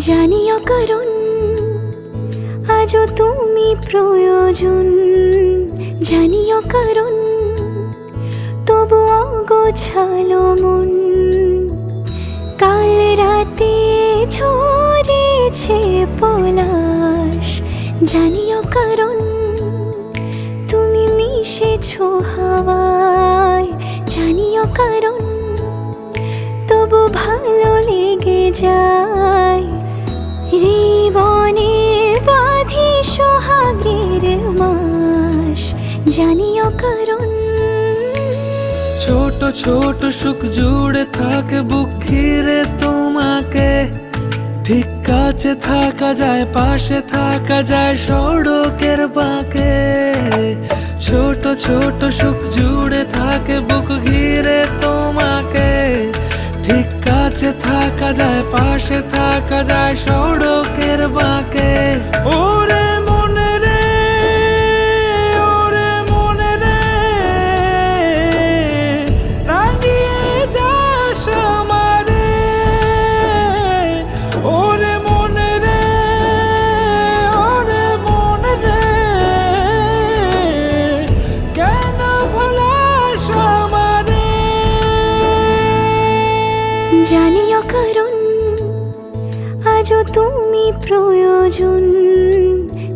জানিও কারণ আজও তুমি প্রয়োজন, জানিও কারণ তবু অগোছালো মন। কাল রাতে ঝরেছে পলাশ, জানিও কারণ তুমি মিশেছো হাওয়ায়। জানিও কারণ তবু ভালো লেগে যায়। জীবনে বাঁধি সোহাগের মাস, জানিও কারণ
ছোট ছোট সুখ জুড়ে থাকে বুক ঘিরে তোমাকে ঠিক কাছে থাকা যায় পাশে থাকা যায় সড়কের বাঁকে ছোট ছোট সুখ জুড়ে থাকে বুক ঘিরে তোমাকে ঠিক কাছে থাকা যায় পাশে থাকা যায় সড়কের বাঁকে ওরে মনে রে ওরে মনে রে রাঙিয়ে যাস আমারে ওরে মনে রে ওরে মনে রে কেন ভোলাস আমারে
জানিও কারণ আজও তুমি প্রয়োজন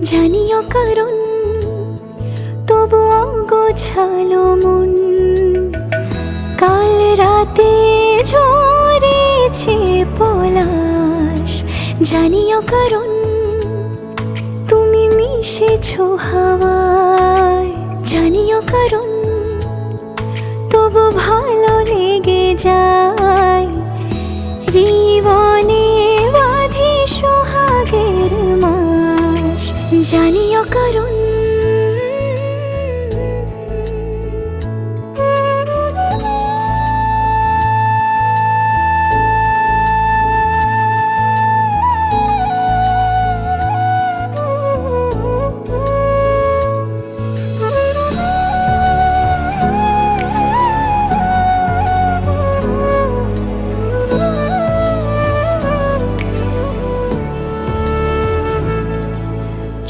জানিও কারণ তবু অগোছালো মন কাল রাতে ঝরেছে পলাশ জানিও কারণ তুমি মিশেছো হাওয়ায় জানিও কারণ তবু ভালো লেগে যায় জীবনে বাঁধি সোহাগের মাস জানিও কারণ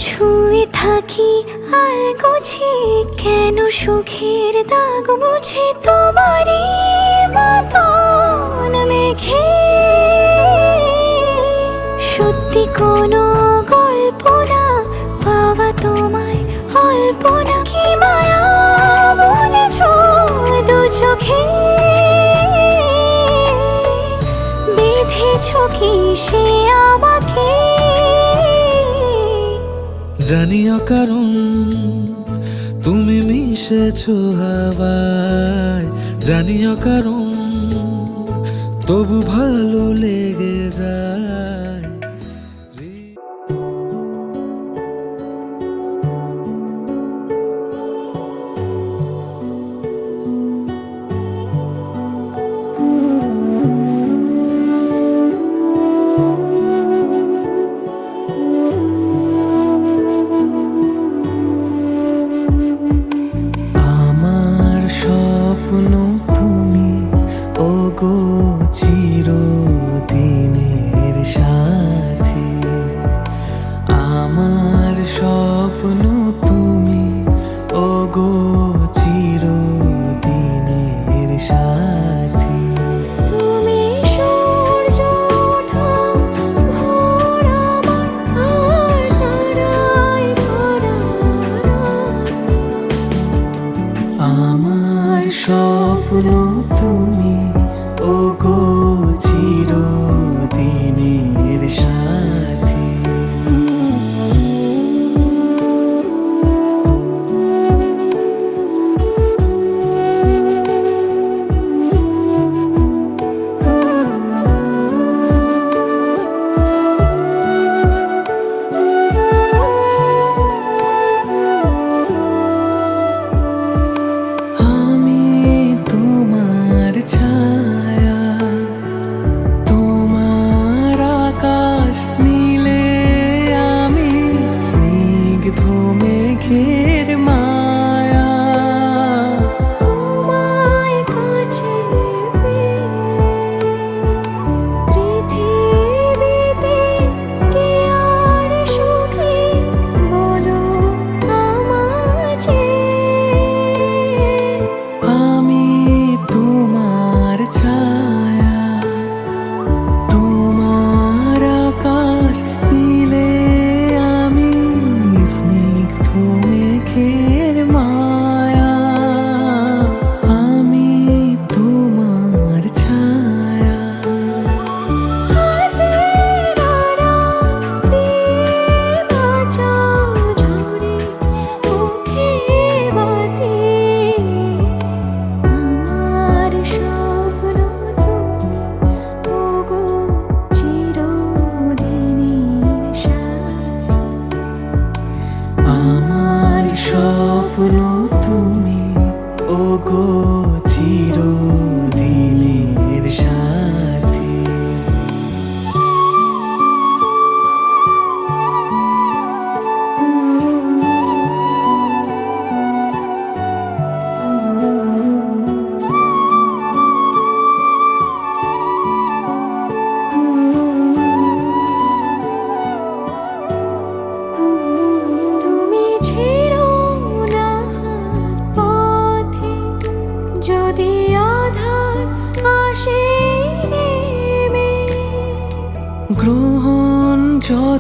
ছুঁয়ে থাকি আর গোছে কেন সুখের দাগ মুছে তোমারই মতন মেঘে সত্যি কোনো গল্প না পাওয়া তোমায় অল্প না কি মায়া বলেছ দু চোখে বেঁধেছ কি সে আমাকে
জানিও কারণ তুমি মিশেছো হাওয়ায় জানিও কারণ তবু ভালো লেগে যায় আমার স্বপ্ন তুমি ওগো চিরদিনের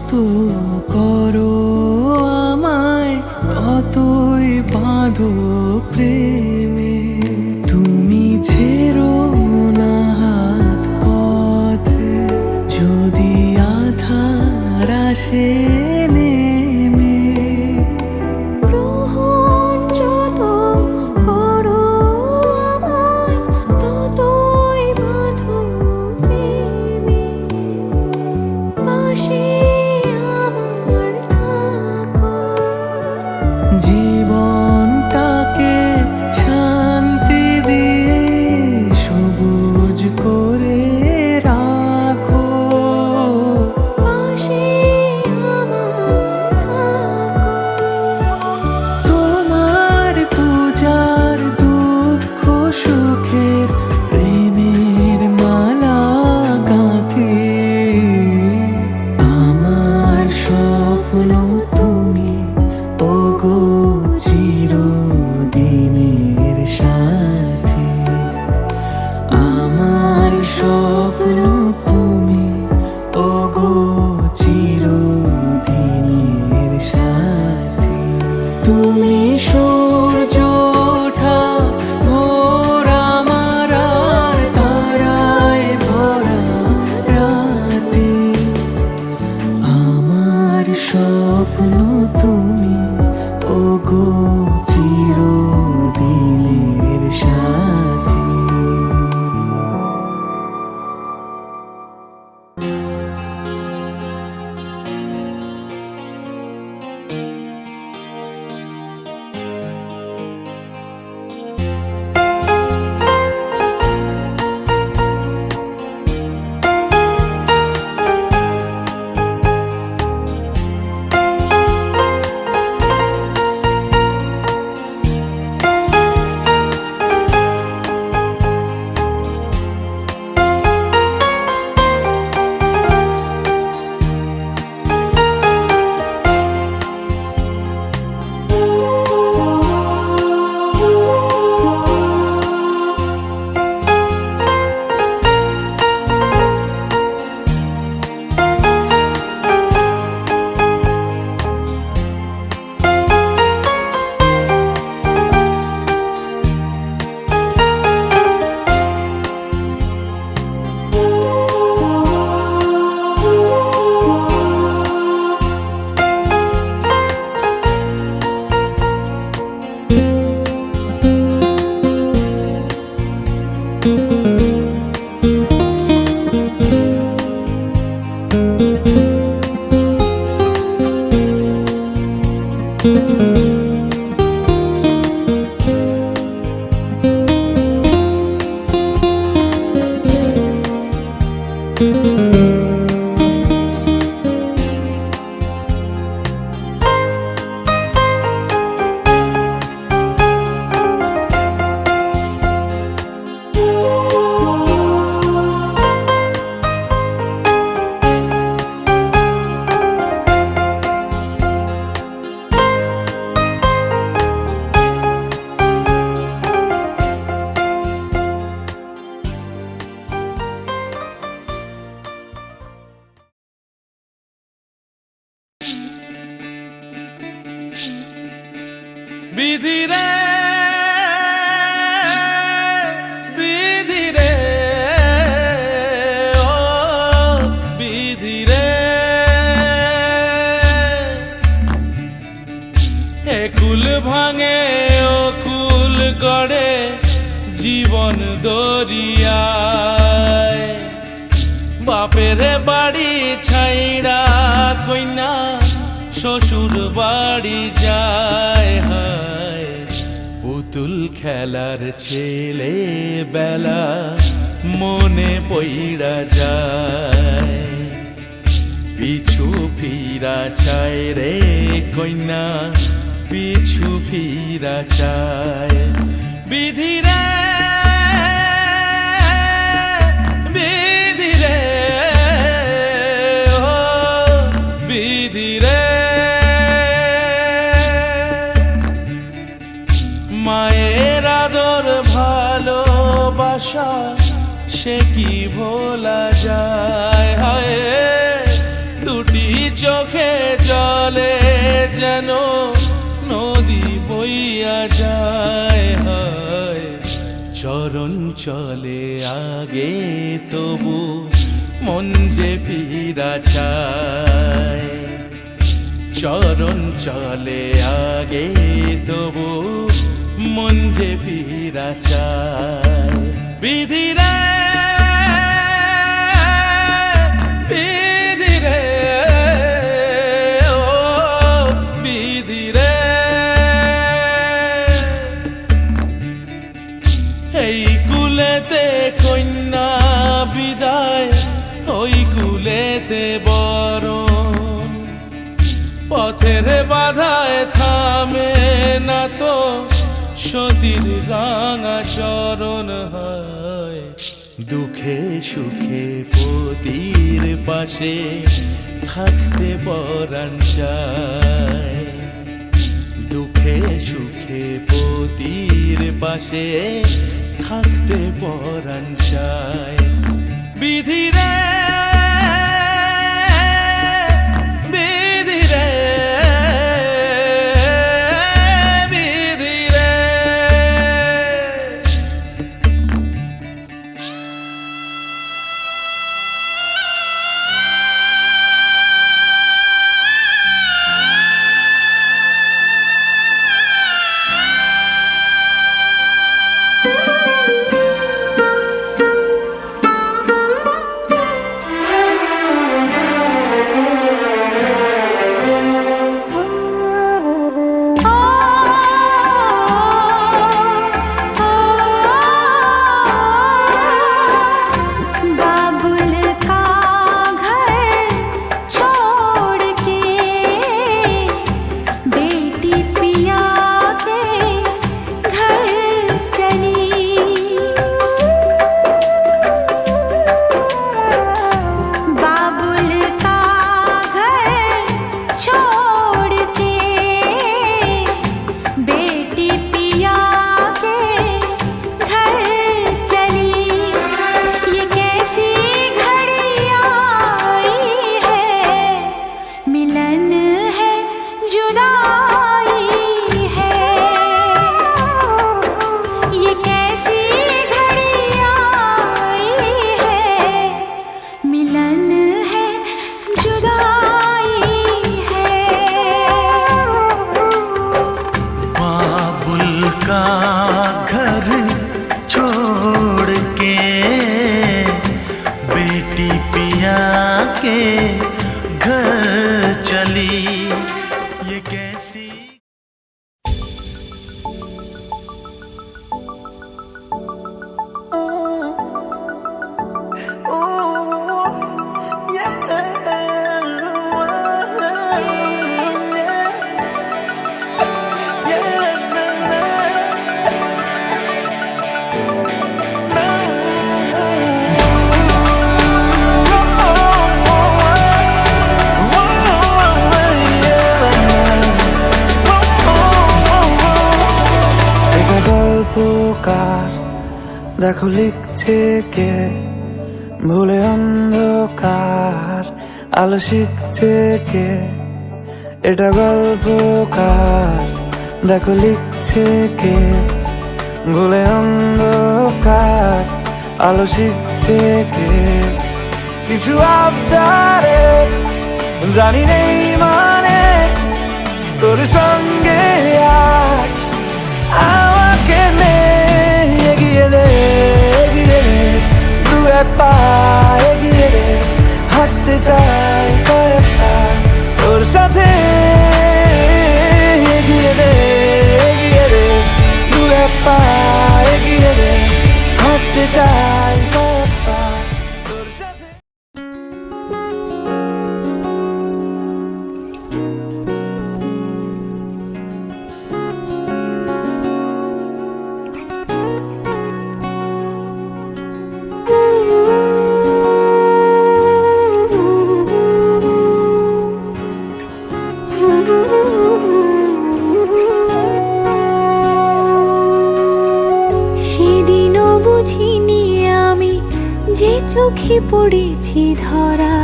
যত করো আমায় ততই বাঁধো প্রেমে। তুমি ছেড়ো না হাত পথে, যদি আধার আসে নেমে।
গ্রহণ যত করো আমায় ততই বাঁধো প্রেমে। পাশে আমার থাকো,
জীবনটাকে শান্তি দিয়ে সবুজ করে রাখো।
পাশে আমার থাকো।
তোমার পূজার দুঃখ সুখের প্রেমের মালা গাঁথি। আমার স্বপ্ন তুমি ওগো চিরদিনের সাথী। আমার স্বপ্ন তুমি ওগো চিরদিনের সাথী। তুমি সূর্য ওঠা ভোর আমার আর তারায় ভরা রাতে। আমার স্বপ্ন তুমি ওগো চিরদিনের সাথী।
বিধি রে বিধি রে ও বিধি রে, এ কুল ভাঙে ও কুল গড়ে জীবন দরিয়ায়। বাপের বাড়ি ছাইড়া কইনা শ্বশুর বাড়ি যায়। হায় পুতুল খেলার ছেলে বেলা মনে পইড়া যায়। পিছু ফিরা চায় রে কইনা, পিছু ফিরা চায়। বিধি রে বিধি রে ও বিধি রে, মায়ের আদর ভালোবাসা সে কি ভোলা যায়। হায় দুটি চোখ
চোখে জলে যেন নদী বইয়া যায় হয় চরণ চলে আগে তবু মন যে ফিরা চায় চরণ চলে আগে তবু মন যে ফিরা চায় বিধিরে বিধিরে ও বিধিরে এই কুলেতে কন্যা বিদায় ওই কুলেতে বরণ পথের বাধায় থামে না তো সতীর রাঙা চরণ হয় দুঃখে সুখে পতির পাশে থাকতে পরাণ চায় দুঃখে সুখে পতির পাশে থাকতে পরাণ চায় বিধিরে বিধিরে বিধিরে
बाबुल का घर छोड़ के बेटी पिया के घर चली बाबुल का घर छोड़ के बेटी पिया के घर चली ये कैसी घड़ी आई है मिलन है जुदाई है ये कैसी घड़ी आई है मिलन है जुदाई है
बाबुल का घर छोड़ के बेटी पिया के घर चली ये कैसी
গল্পকার দেখো লিখছে কে ভুলে অন্ধকার আলো শিখছে কে এটা গল্পকার দেখো লিখছে কে ভুলে অন্ধকার আলো শিখছে কে কিছু আবদারে জানি নেই মানে তোর সঙ্গে আজ আমাকে নে এগিয়ে দে দু এক পা এগিয়ে দে হাঁটতে চাই কয়েক পা তোর সাথে এগিয়ে দে দু এক পা এগিয়ে দে হাঁটতে চাই কয়েক পা তোর সাথে
সেদিনও বুঝিনি আমি যে চোখে পড়েছি ধরা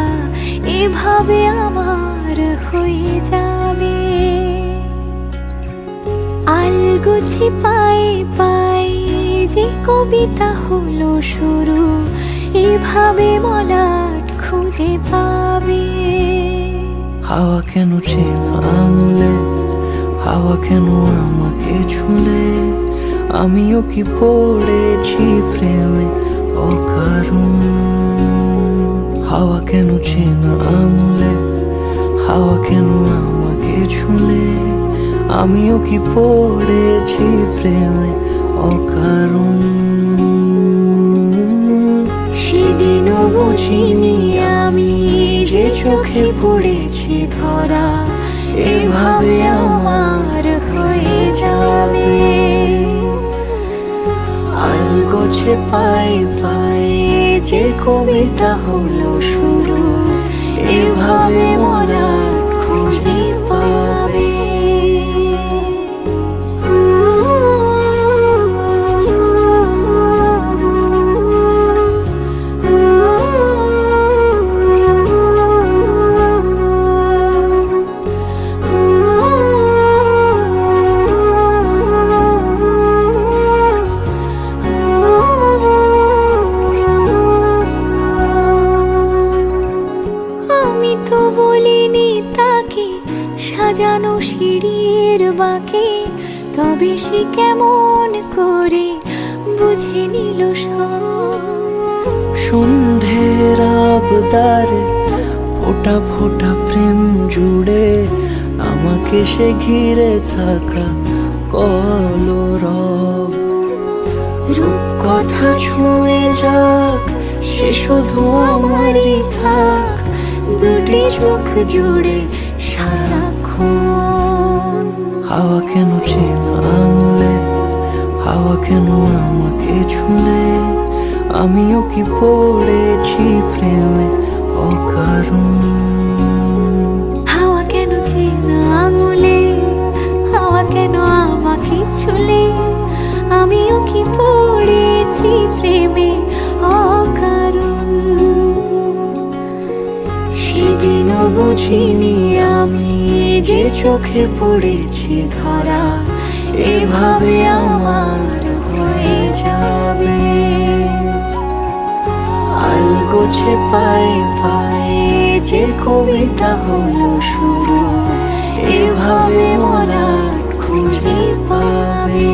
এভাবে আমার আমার হয়ে যাবে। আলগোছে পায়ে পায়ে যে কবিতা হলো শুরু, এভাবে মলাট খুঁজে পাবে।
হাওয়া কেন চেনা আঙুলে, হাওয়া কেন আমাকে ছুলে, আমিও কি পড়েছি প্রেমে অকারণ। হাওয়া কেন চেনা আঙুলে, হাওয়া কেন আমাকে ছুলে, আমিও কি পড়েছি প্রেমে অকারণ।
সেদিনও বুঝিনি আমি যে চোখে পড়েছি ধরা, এভাবে আমার হয়ে যাবে। আলগোছে পায়ে পায়ে যে কবিতা হলো শুরু, এভাবে মরা খুঁজে পাবে। সাজানো সিঁড়ির বাঁকে, তবে সে কেমন করে বুঝে নিল সব।
সন্ধ্যের আবদারে ফোটা ফোটা প্রেম জুড়ে, আমাকে সে ঘিরে থাকা কলরব। রূপকথা ছুঁয়ে যাক, সে শুধু আমারই থাক, দুটি চোখ জুড়ে সারাক্ষণ। হাওয়া কেন চেনা আঙুলে, হাওয়া কেন আমাকে ছুলে, আমিও কি পড়েছি প্রেমে অকারণ।
হাওয়া কেন চেনা আঙুলে, হাওয়া কেন আমাকে ছুলে, আমিও কি পড়েছি প্রেমে অকারণ। সেদিনও বুঝিনি আমি যে চোখে পড়েছি ধরা, এভাবে আমার হয়ে যাবে। আলগোছে পায়ে পায়ে যে কবিতা হলো শুরু, এভাবে মলাট খুঁজে পাবে।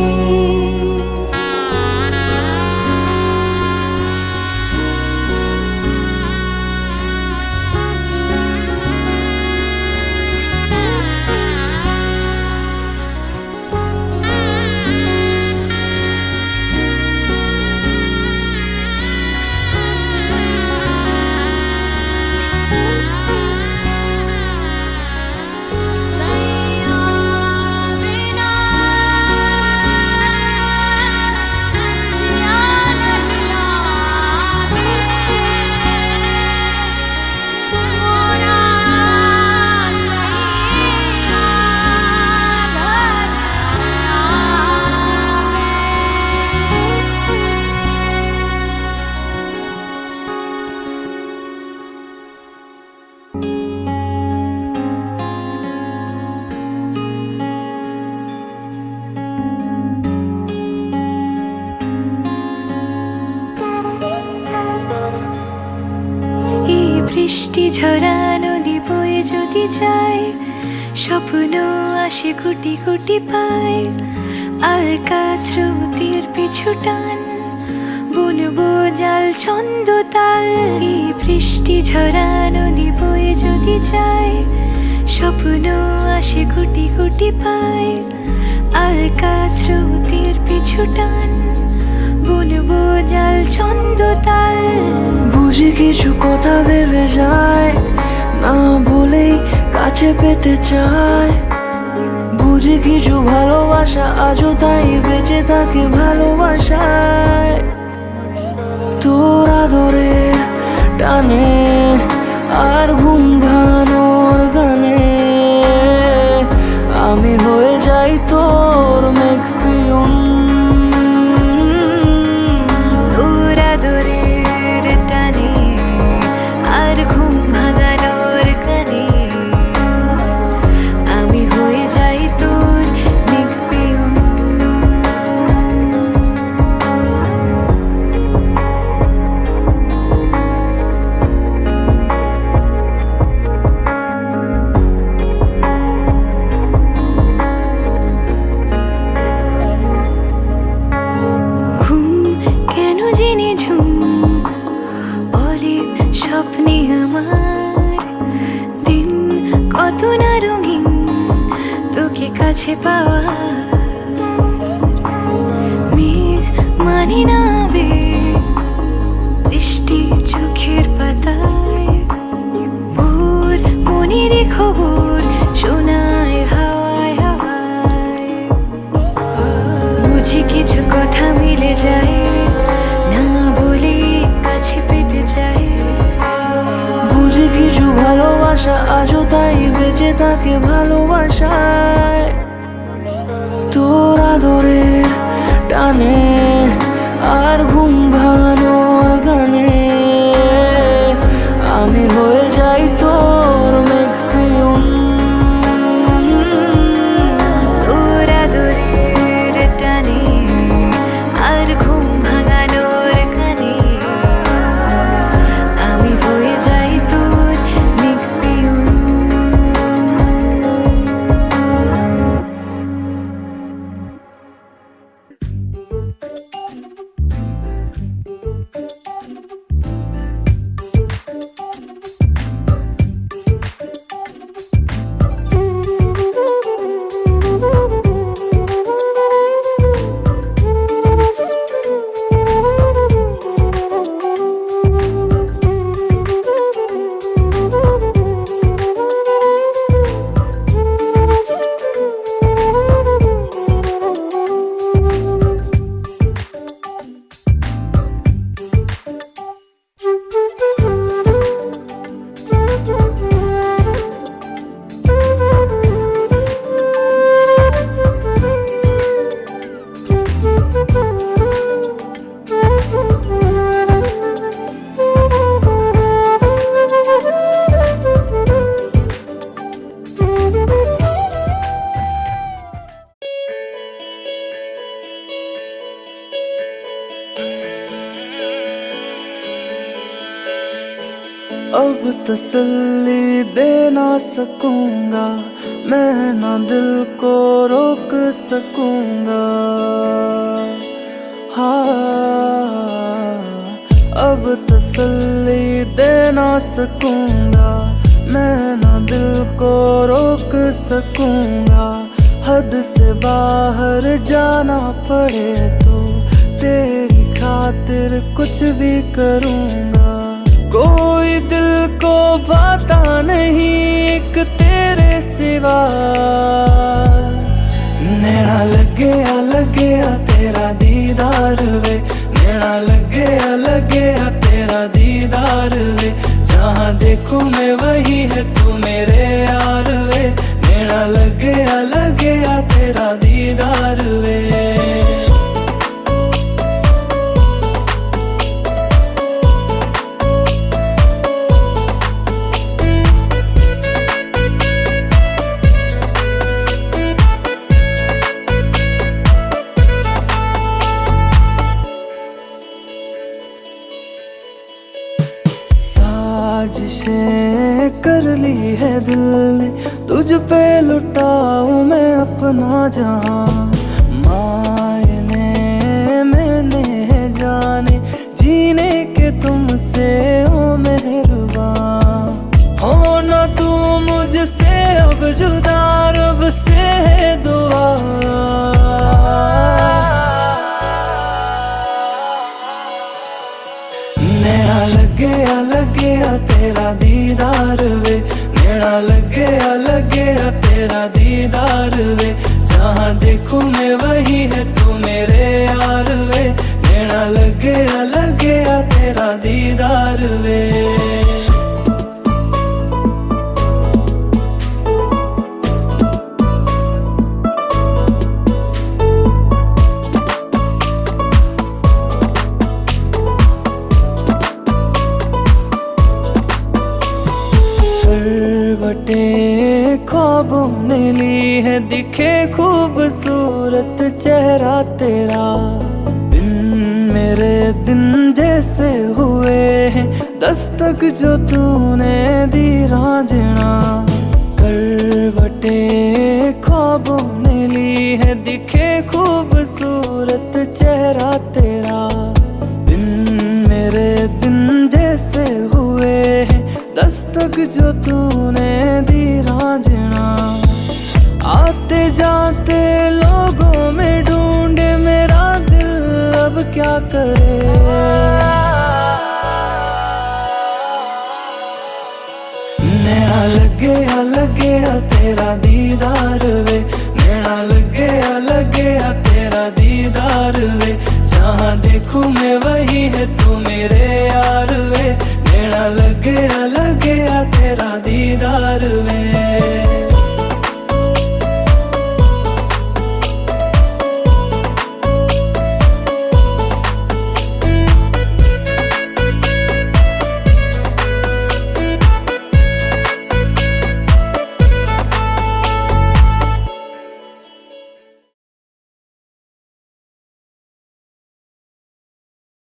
বৃষ্টি ঝরা নদী বয়ে যদি যায়, স্বপ্ন আসে কোটি কোটি পায়। আলকা স্রোতের পিছু টান, বুনবো জাল ছন্দ তাল। এই বৃষ্টি ঝরা নদী বয়ে যদি যায়, স্বপ্ন আসে কোটি কোটি পায়। আলকা স্রোতের পিছু টান, বুনবো জাল ছন্দ তাল।
বুঝি কিছু কথা ভেবে যায়, না বলেই কাছে পেতে চায়। বুঝি কিছু ভালোবাসা আজও তাই বেঁচে থাকে ভালোবাসায়। তোর আদরে টানে আর ঘুম ভাঙানোর গানে, আমি হয়ে যাই তোর মেঘ পিয়ন।
তোর আদরের টানে আর ঘুম ভাঙানোর গানে, রঙিন তোকে কাছে পাওয়া মেঘ মানি না বৃষ্টি চোখের পাতায় ভোর মনের খবর শোনায় হাওয়ায় হাওয়ায় বুঝি কিছু কথা মিলে যায় না বলে কাছে পেতে চাই
বুঝি কিছু ভালোবাসা আজও তাই বেঁচে থাকে ভালোবাসায় তোর আদরের টানে আর ঘুম ভাঙানোর গানে আমি হয়ে যাই তোর মেঘপিয়ন
তোর আদরের টানে আর ঘুম ভাঙানোর গানে আমি হয়ে যাই তোর মেঘপিয়ন
अब तसल्ली दे ना सकूंगा मैं ना दिल को रोक सकूंगा हाँ अब तसल्ली दे ना सकूंगा मैं ना दिल को रोक सकूंगा हद से बाहर जाना पड़े तो तेरी खातिर कुछ भी करूंगा कोई दिल को बाता नहीं एक तेरे सिवा नैना लगे तेरा दीदार वे नैना लगे तेरा दीदार वे जहाँ देखूं मैं वही है तू मेरे यार वे नैना लगे तेरा दीदार वे साजिशें कर ली है दिल ने तुझ पे लुटाऊं मैं अपना जहां मायने मैंने जाने जीने के तुमसे ओ मेहरबान हो ना तू मुझसे अब जुदा रब से है दुआ नैना लगे तेरा दीदार वे नैना लगे तेरा दीदार वे जहाँ देखूं मैं वही है तू मेरे यार वे नैना लगे तेरा दीदार वे ख्वाबों ने ली है दिखे खूबसूरत चेहरा तेरा दिन मेरे दिन जैसे हुए हैं दस्तक जो तूने दी रांझना करवटे ख्वाबों ने ली है दिखे खूबसूरत चेहरा तेरा दिन मेरे दिन जैसे हुए हैं दस्तक जो तूने दी रांझना तेरा दीदार